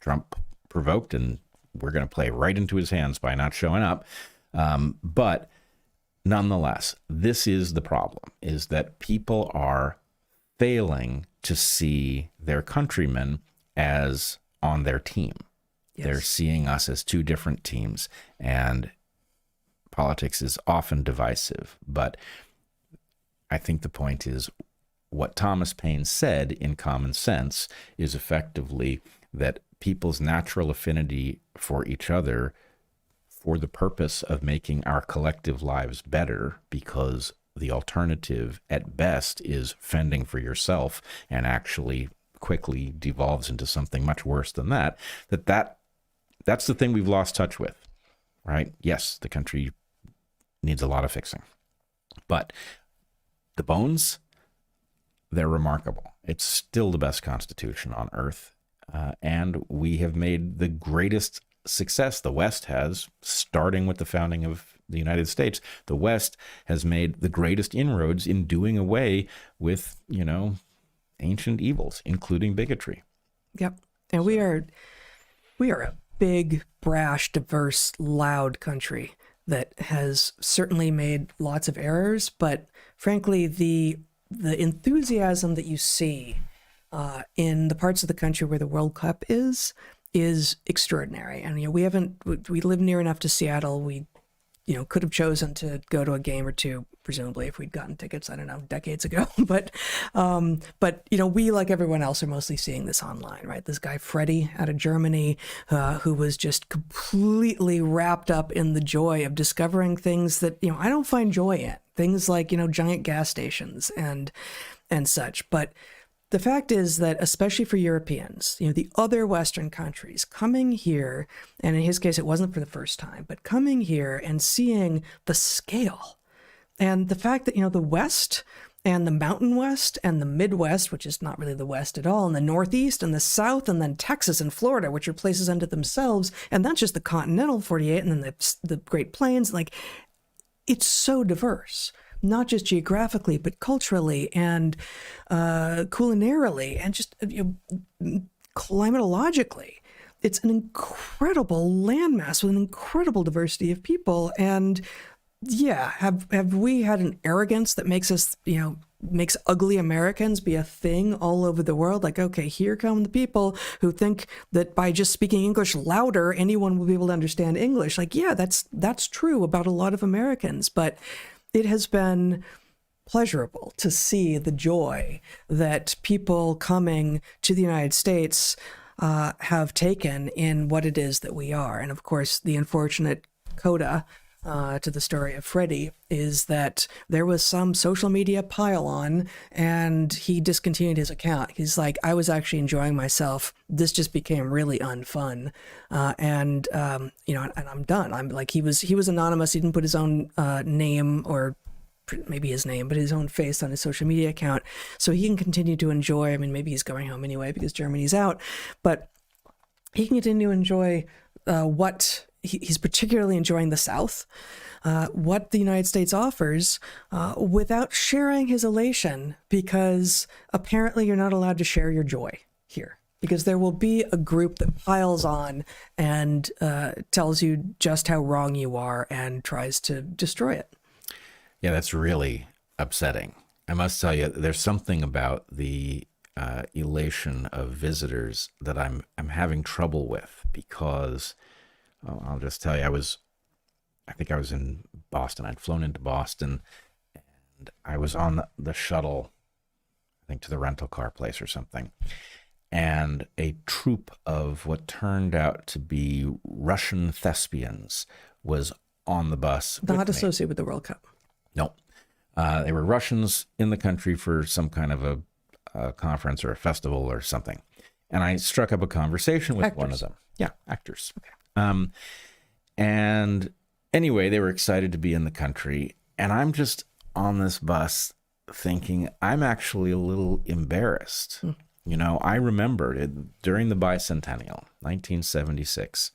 A: Trump provoked, and we're going to play right into his hands by not showing up. But nonetheless, this is the problem, is that people are failing to see their countrymen as on their team. Yes. They're seeing us as two different teams, and politics is often divisive. But I think the point is, what Thomas Paine said in Common Sense is effectively that people's natural affinity for each other for the purpose of making our collective lives better, because the alternative at best is fending for yourself and actually quickly devolves into something much worse than that's the thing we've lost touch with, right? Yes, the country needs a lot of fixing, but the bones, they're remarkable. It's still the best Constitution on earth. And we have made the greatest success the West has, starting with the founding of the United States. The West has made the greatest inroads in doing away with, ancient evils, including bigotry.
B: Yep. And we are a big, brash, diverse, loud country. that has certainly made lots of errors, but frankly, the enthusiasm that you see in the parts of the country where the World Cup is extraordinary. And we live near enough to Seattle. We could have chosen to go to a game or two, presumably, if we'd gotten tickets, I don't know, decades ago. But we, like everyone else, are mostly seeing this online, right? This guy, Freddie, out of Germany, who was just completely wrapped up in the joy of discovering things that, I don't find joy in. Things like, giant gas stations and such. But the fact is that, especially for Europeans, the other Western countries coming here, and in his case, it wasn't for the first time, but coming here and seeing the scale and the fact that, the West and the Mountain West and the Midwest, which is not really the West at all, and the Northeast and the South, and then Texas and Florida, which are places unto themselves, and that's just the continental 48, and then the Great Plains, it's so diverse. Not just geographically, but culturally and culinarily and just climatologically. It's an incredible landmass with an incredible diversity of people. And yeah, have we had an arrogance that makes us, makes ugly Americans be a thing all over the world? Okay, here come the people who think that by just speaking English louder, anyone will be able to understand English. Yeah, that's true about a lot of Americans, but it has been pleasurable to see the joy that people coming to the United States have taken in what it is that we are. And of course, the unfortunate coda to the story of Freddie is that there was some social media pile-on and he discontinued his account. He's like, I was actually enjoying myself. This just became really unfun. And I'm done. I'm like, he was anonymous. He didn't put his own name, or maybe his name, but his own face on his social media account. So he can continue to enjoy. Maybe he's going home anyway because Germany's out, but he can continue to enjoy what he's particularly enjoying the South, what the United States offers, without sharing his elation, because apparently you're not allowed to share your joy here, because there will be a group that piles on and tells you just how wrong you are and tries to destroy it.
A: Yeah, that's really upsetting. I must tell you, there's something about the elation of visitors that I'm having trouble with, because I'll just tell you, I think I was in Boston. I'd flown into Boston, and I was on the shuttle, I think to the rental car place or something. And a troupe of what turned out to be Russian thespians was on the bus.
B: Not associated with the World Cup.
A: No. They were Russians in the country for some kind of a conference or a festival or something. And I struck up a conversation with one of them. Yeah, actors. Okay. And anyway, they were excited to be in the country. And I'm just on this bus thinking, I'm actually a little embarrassed. I remember it during the bicentennial, 1976.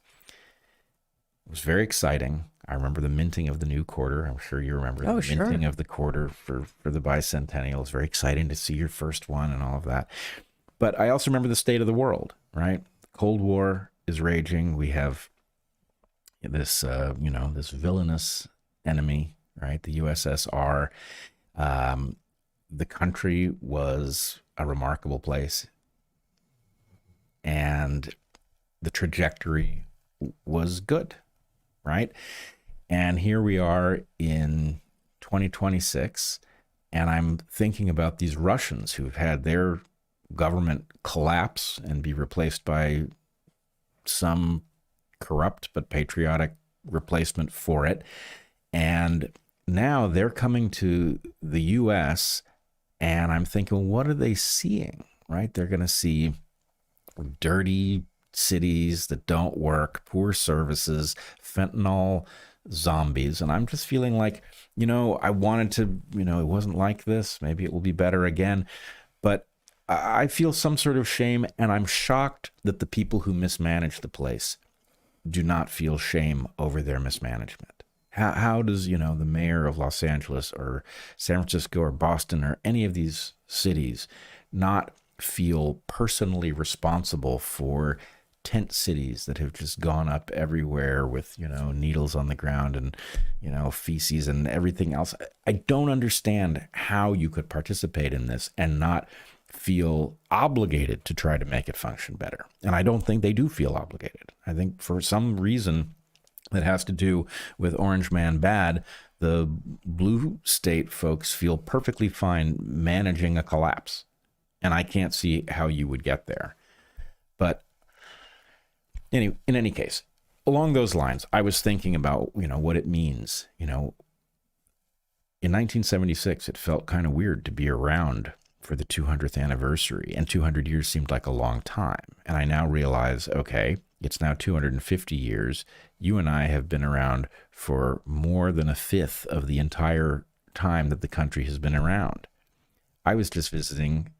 A: It was very exciting. I remember the minting of the new quarter. I'm sure you remember the minting of the quarter for the bicentennial. It was very exciting to see your first one and all of that. But I also remember the state of the world, right? The Cold War is raging. We have this, this villainous enemy, right? The USSR. The country was a remarkable place, and the trajectory was good, right? And here we are in 2026, and I'm thinking about these Russians who've had their government collapse and be replaced by some corrupt but patriotic replacement for it. And now they're coming to the U.S., and I'm thinking, what are they seeing, right? They're going to see dirty cities that don't work, poor services, fentanyl zombies. And I'm just feeling like, I wanted to, it wasn't like this. Maybe it will be better again. But I feel some sort of shame, and I'm shocked that the people who mismanage the place do not feel shame over their mismanagement. How does, the mayor of Los Angeles or San Francisco or Boston or any of these cities not feel personally responsible for tent cities that have just gone up everywhere with, needles on the ground and, feces and everything else. I don't understand how you could participate in this and not feel obligated to try to make it function better. And I don't think they do feel obligated. I think for some reason that has to do with Orange Man Bad, the blue state folks feel perfectly fine managing a collapse. And I can't see how you would get there. But in any case, along those lines, I was thinking about, what it means. In 1976, it felt kind of weird to be around for the 200th anniversary, and 200 years seemed like a long time. And I now realize, okay, it's now 250 years. You and I have been around for more than a fifth of the entire time that the country has been around. I was just visiting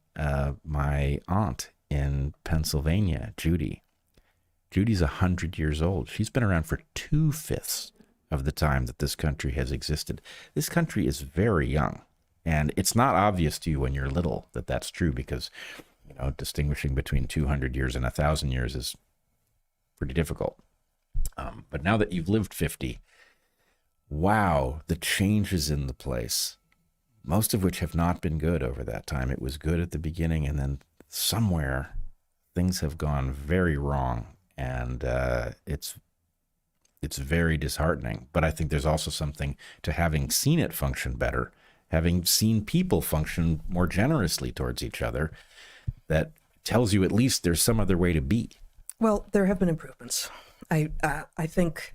A: my aunt in Pennsylvania, Judy. Judy's 100 years old. She's been around for 2/5 of the time that this country has existed. This country is very young. And it's not obvious to you when you're little that that's true, because, distinguishing between 200 years and 1,000 years is pretty difficult. But now that you've lived 50, wow, the changes in the place, most of which have not been good over that time. It was good at the beginning, and then somewhere things have gone very wrong, and it's very disheartening. But I think there's also something to having seen it function better, having seen people function more generously towards each other, that tells you at least there's some other way to be.
B: Well, there have been improvements. I think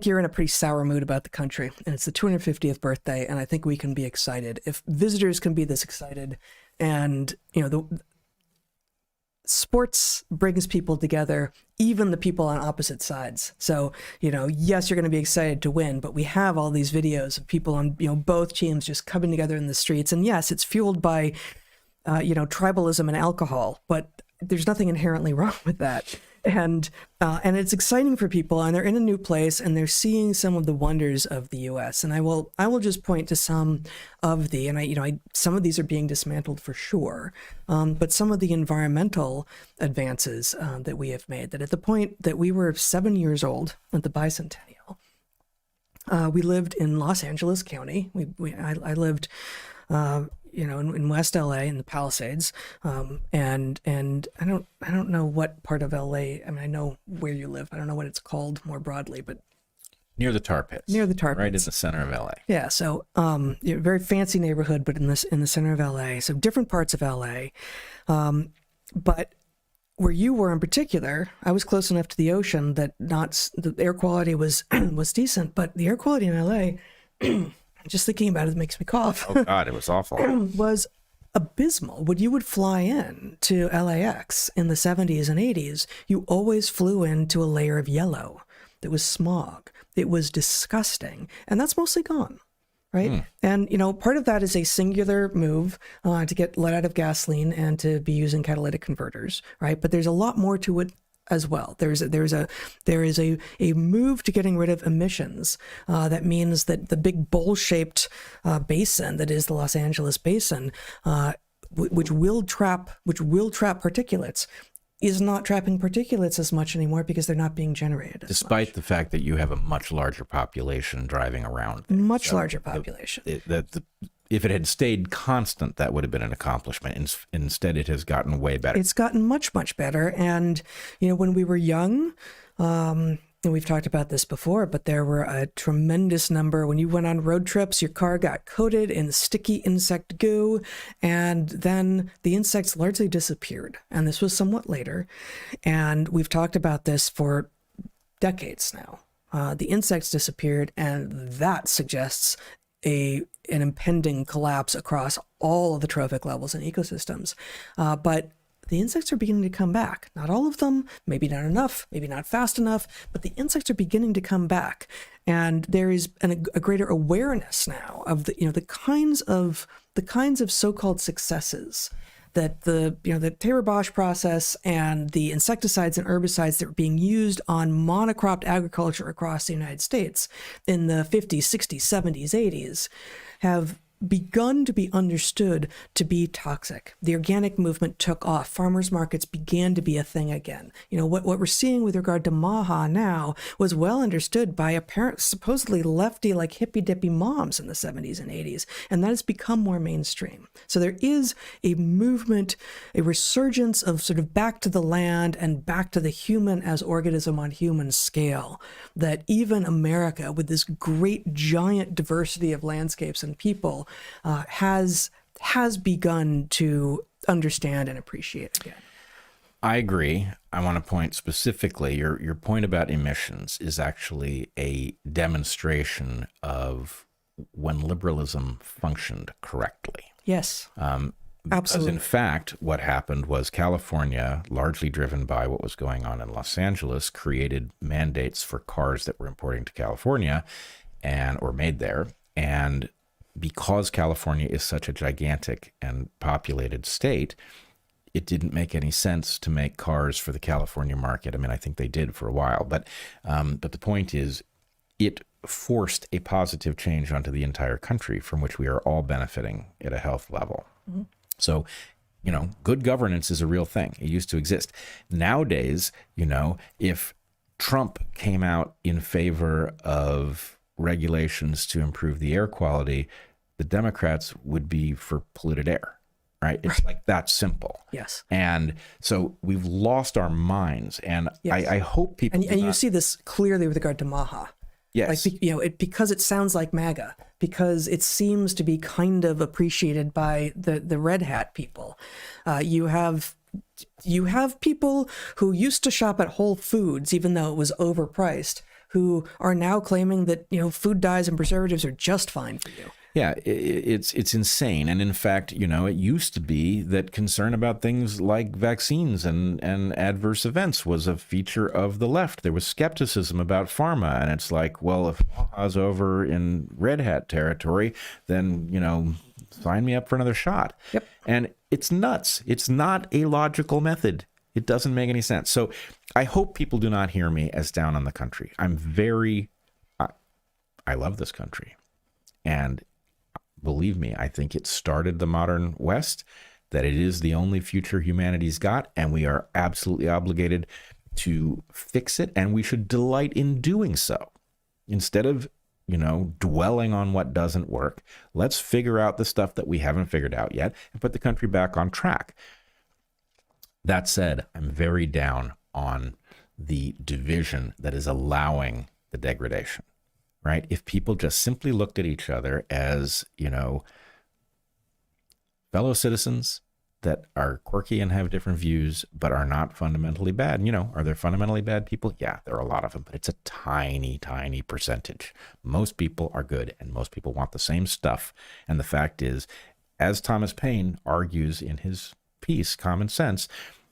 B: you're in a pretty sour mood about the country, and it's the 250th birthday, and I think we can be excited. If visitors can be this excited, and the sports brings people together, even the people on opposite sides. So, yes, you're going to be excited to win, but we have all these videos of people on, both teams just coming together in the streets. And yes, it's fueled by, tribalism and alcohol, but there's nothing inherently wrong with that. And it's exciting for people, and they're in a new place, and they're seeing some of the wonders of the U.S. And I will just point to some of some of these are being dismantled for sure, but some of the environmental advances that we have made. That at the point that we were 7 years old at the bicentennial, we lived in Los Angeles County. I lived. In West LA in the Palisades, and I don't know what part of LA. I mean, I know where you live. I don't know what it's called more broadly, but
A: near the tar pits.
B: Near the tar pits,
A: right in the center of LA.
B: Yeah, so very fancy neighborhood, but in the center of LA. So different parts of LA, but where you were in particular, I was close enough to the ocean that the air quality was decent, but the air quality in LA. Just thinking about it makes me cough.
A: Oh, God, it was awful.
B: Was abysmal. When you would fly in to LAX in the 70s and 80s, you always flew into a layer of yellow. That was smog. It was disgusting. And that's mostly gone, right? And, part of that is a singular move to get let out of gasoline and to be using catalytic converters, right? But there's a lot more to it as well. There is a move to getting rid of emissions. That means that the big bowl-shaped basin that is the Los Angeles basin, which will trap particulates, is not trapping particulates as much anymore because they're not being generated as
A: despite
B: much.
A: The fact that you have a much larger population driving around there.
B: Much larger population.
A: If it had stayed constant, that would have been an accomplishment. Instead, it has gotten way better.
B: It's gotten much, much better. And, when we were young, and we've talked about this before, but there were a tremendous number. When you went on road trips, your car got coated in sticky insect goo, and then the insects largely disappeared. And this was somewhat later. And we've talked about this for decades now. The insects disappeared, and that suggests an impending collapse across all of the trophic levels and ecosystems. But the insects are beginning to come back. Not all of them, maybe not enough, maybe not fast enough, but the insects are beginning to come back. And there is a greater awareness now of the kinds of so-called successes that the Taylor-Bosch process and the insecticides and herbicides that were being used on monocropped agriculture across the United States in the 50s, 60s, 70s, 80s have begun to be understood to be toxic. The organic movement took off. Farmers markets began to be a thing again. You know, what we're seeing with regard to Maha now was well understood by apparent, supposedly lefty, like hippy-dippy moms in the 70s and 80s, and that has become more mainstream. So there is a movement, a resurgence of sort of back to the land and back to the human as organism on human scale, that even America, with this great giant diversity of landscapes and people, has begun to understand and appreciate again.
A: I agree. I want to point specifically, your point about emissions is actually a demonstration of when liberalism functioned correctly.
B: Yes,
A: Because
B: absolutely.
A: in fact, what happened was California, largely driven by what was going on in Los Angeles, created mandates for cars that were importing to California or made there. And because California is such a gigantic and populated state, it didn't make any sense to make cars for the California market. I mean, I think they did for a while, but the point is, it forced a positive change onto the entire country from which we are all benefiting at a health level. Mm-hmm. So, you know, good governance is a real thing. It used to exist. Nowadays, you know, if Trump came out in favor of regulations to improve the air quality, the Democrats would be for polluted air, right? It's like that simple.
B: Yes.
A: And so we've lost our minds. And
B: yes.
A: I hope people
B: and you see this clearly with regard to Maha.
A: Yes.
B: Like, you know, because it sounds like MAGA, because it seems to be kind of appreciated by the red hat people. You have people who used to shop at Whole Foods, even though it was overpriced, who are now claiming that, you know, food dyes and preservatives are just fine for you.
A: Yeah, it's insane. And in fact, you know, it used to be that concern about things like vaccines and adverse events was a feature of the left. There was skepticism about pharma. And it's like, well, if Maha's over in red hat territory, then, you know, sign me up for another shot. Yep. And it's nuts. It's not a logical method. It doesn't make any sense. So I hope people do not hear me as down on the country. I love this country. And believe me, I think it started the modern West, that it is the only future humanity's got, and we are absolutely obligated to fix it, and we should delight in doing so. Instead of, you know, dwelling on what doesn't work, let's figure out the stuff that we haven't figured out yet and put the country back on track. That said, I'm very down on the division that is allowing the degradation, right? If people just simply looked at each other as, you know, fellow citizens that are quirky and have different views, but are not fundamentally bad. You know, are there fundamentally bad people? Yeah, there are a lot of them, but it's a tiny, tiny percentage. Most people are good, and most people want the same stuff. And the fact is, as Thomas Paine argues in his piece, Common Sense,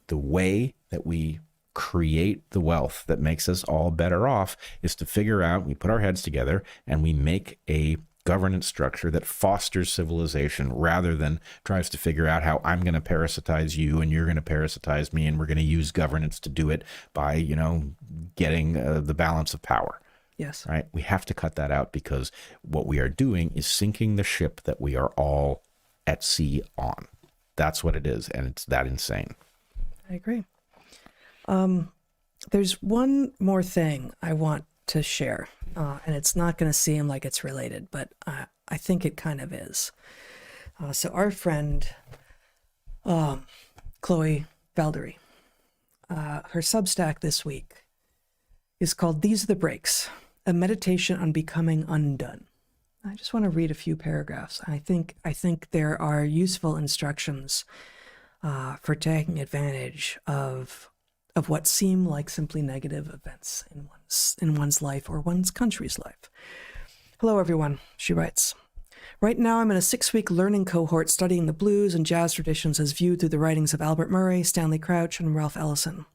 A: the way that we create the wealth that makes us all better off is to figure out, we put our heads together and we make a governance structure that fosters civilization rather than tries to figure out how I'm going to parasitize you and you're going to parasitize me, and we're going to use governance to do it by, you know, getting the balance of power.
B: Yes.
A: Right. We have to cut that out, because what we are doing is sinking the ship that we are all at sea on. That's what it is. And it's that insane.
B: I agree. There's one more thing I want to share, and it's not going to seem like it's related, but I think it kind of is. So our friend, Chloe Valdery, her Substack this week is called These Are the Breaks, a meditation on becoming undone. I just want to read a few paragraphs. I think there are useful instructions for taking advantage of what seem like simply negative events in one's life or one's country's life. Hello, everyone, she writes. Right now, I'm in a 6-week learning cohort studying the blues and jazz traditions as viewed through the writings of Albert Murray, Stanley Crouch, and Ralph Ellison.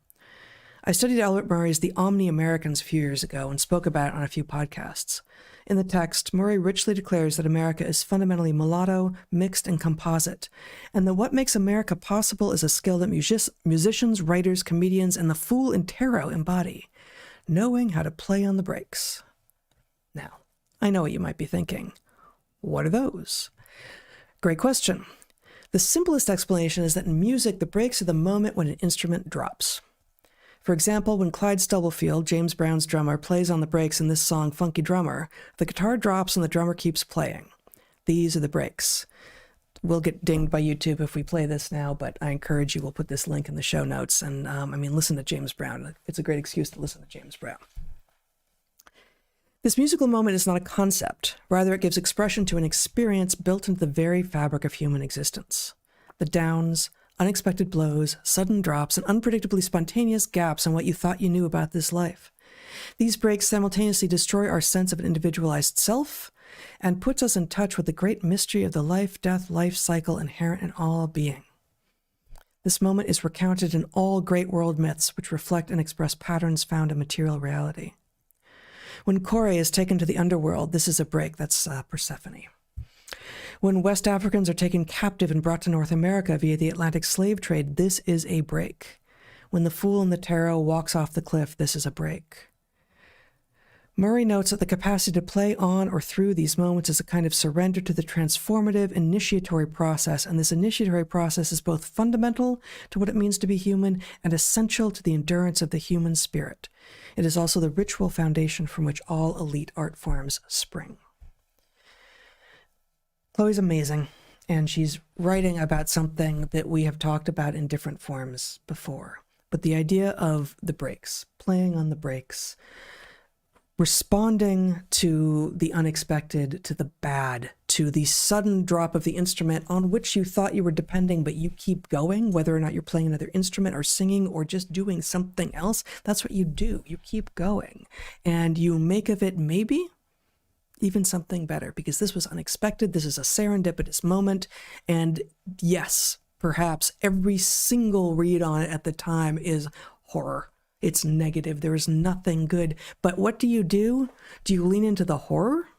B: I studied Albert Murray's The Omni-Americans a few years ago and spoke about it on a few podcasts. In the text, Murray richly declares that America is fundamentally mulatto, mixed, and composite, and that what makes America possible is a skill that musicians, writers, comedians, and the fool in tarot embody, knowing how to play on the brakes. Now, I know what you might be thinking. What are those? Great question. The simplest explanation is that in music, the breaks are the moment when an instrument drops. For example, when Clyde Stubblefield, James Brown's drummer, plays on the breaks in this song, Funky Drummer, the guitar drops and the drummer keeps playing. These are the breaks. We'll get dinged by YouTube if we play this now, but I encourage you, we'll put this link in the show notes. And listen to James Brown. It's a great excuse to listen to James Brown. This musical moment is not a concept. Rather, it gives expression to an experience built into the very fabric of human existence. The downs, unexpected blows, sudden drops, and unpredictably spontaneous gaps in what you thought you knew about this life. These breaks simultaneously destroy our sense of an individualized self and puts us in touch with the great mystery of the life cycle inherent in all being. This moment is recounted in all great world myths which reflect and express patterns found in material reality. When Kore is taken to the underworld, this is a break. That's Persephone. When West Africans are taken captive and brought to North America via the Atlantic slave trade, this is a break. When the fool in the tarot walks off the cliff, this is a break. Murray notes that the capacity to play on or through these moments is a kind of surrender to the transformative initiatory process, and this initiatory process is both fundamental to what it means to be human and essential to the endurance of the human spirit. It is also the ritual foundation from which all elite art forms spring. Chloe's amazing, and she's writing about something that we have talked about in different forms before. But the idea of the breaks, playing on the breaks, responding to the unexpected, to the bad, to the sudden drop of the instrument on which you thought you were depending, but you keep going, whether or not you're playing another instrument or singing or just doing something else. That's what you do. You keep going and you make of it maybe even something better, because this was unexpected. This is a serendipitous moment. And yes, perhaps every single read on it at the time is horror. It's negative. There is nothing good. But what do? Do you lean into the horror?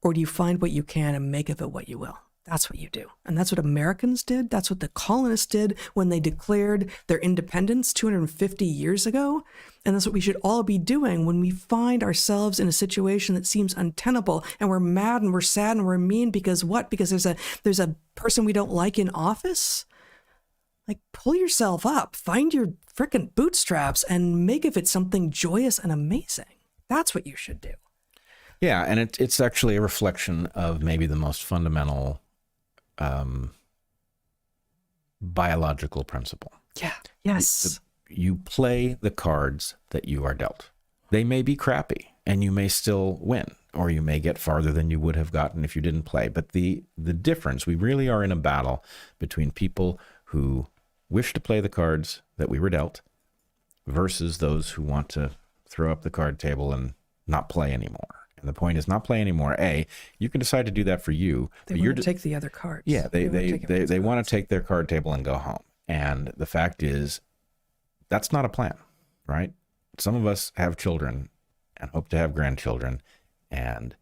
B: Or do you find what you can and make of it what you will? That's what you do. And that's what Americans did. That's what the colonists did when they declared their independence 250 years ago. And that's what we should all be doing when we find ourselves in a situation that seems untenable and we're mad and we're sad and we're mean because what? Because there's a person we don't like in office? Like, pull yourself up, find your frickin' bootstraps and make of it something joyous and amazing. That's what you should do.
A: Yeah, and it's actually a reflection of maybe the most fundamental biological principle.
B: Yeah, yes.
A: You play the cards that you are dealt. They may be crappy, and you may still win, or you may get farther than you would have gotten if you didn't play. But the difference, we really are in a battle between people who wish to play the cards that we were dealt versus those who want to throw up the card table and not play anymore. And the point is not play anymore. You can decide to do that for you.
B: They want to take the other cards.
A: Yeah, they want to take their card table and go home. And the fact is, that's not a plan, right? Some of us have children and hope to have grandchildren, and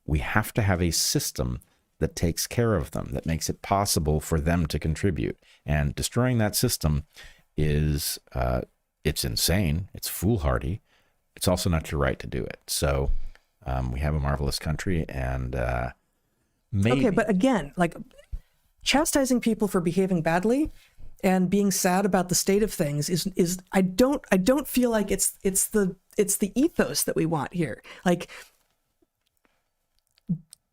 A: we have to have a system that takes care of them, that makes it possible for them to contribute. And destroying that system is, it's insane. It's foolhardy. It's also not your right to do it. So we have a marvelous country, and maybe...
B: Okay, but again, like chastising people for behaving badly and being sad about the state of things is I don't feel like it's the ethos that we want here. Like,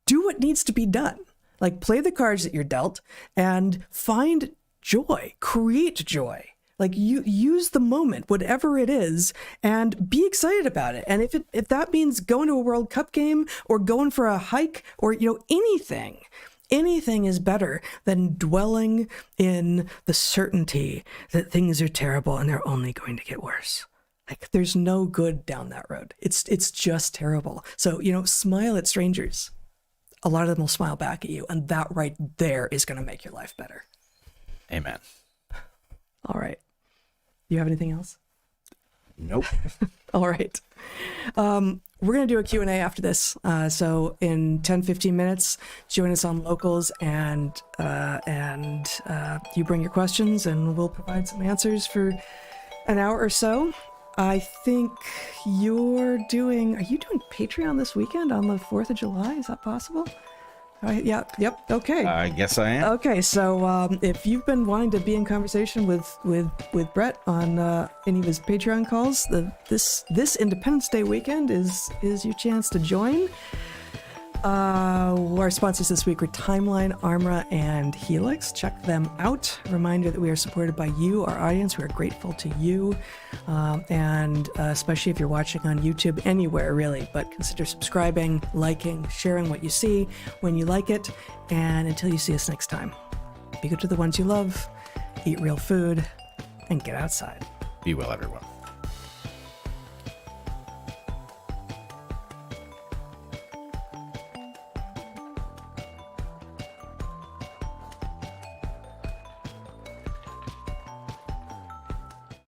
B: do what needs to be done. Like, play the cards that you're dealt and find joy, create joy. Like, you use the moment, whatever it is, and be excited about it. And if that means going to a World Cup game or going for a hike or, anything is better than dwelling in the certainty that things are terrible and they're only going to get worse. Like, there's no good down that road. It's just terrible. So, smile at strangers. A lot of them will smile back at you, and that right there is going to make your life better.
A: Amen.
B: All right. You have anything else?
A: Nope.
B: All right. We're going to do a Q&A after this. So in 10, 15 minutes, join us on Locals and you bring your questions and we'll provide some answers for an hour or so. I think are you doing Patreon this weekend on the 4th of July? Is that possible? Yep. Okay.
A: I guess I am.
B: Okay, so if you've been wanting to be in conversation with Bret on any of his Patreon calls, this Independence Day weekend is your chance to join. Our sponsors this week are Timeline, ARMRA, and Helix. Check them out. Reminder that we are supported by you, our audience. We are grateful to you, and especially if you're watching on YouTube, anywhere really. But consider subscribing, liking, sharing what you see when you like it. And until you see us next time, be good to the ones you love, eat real food, and get outside.
A: Be well, everyone.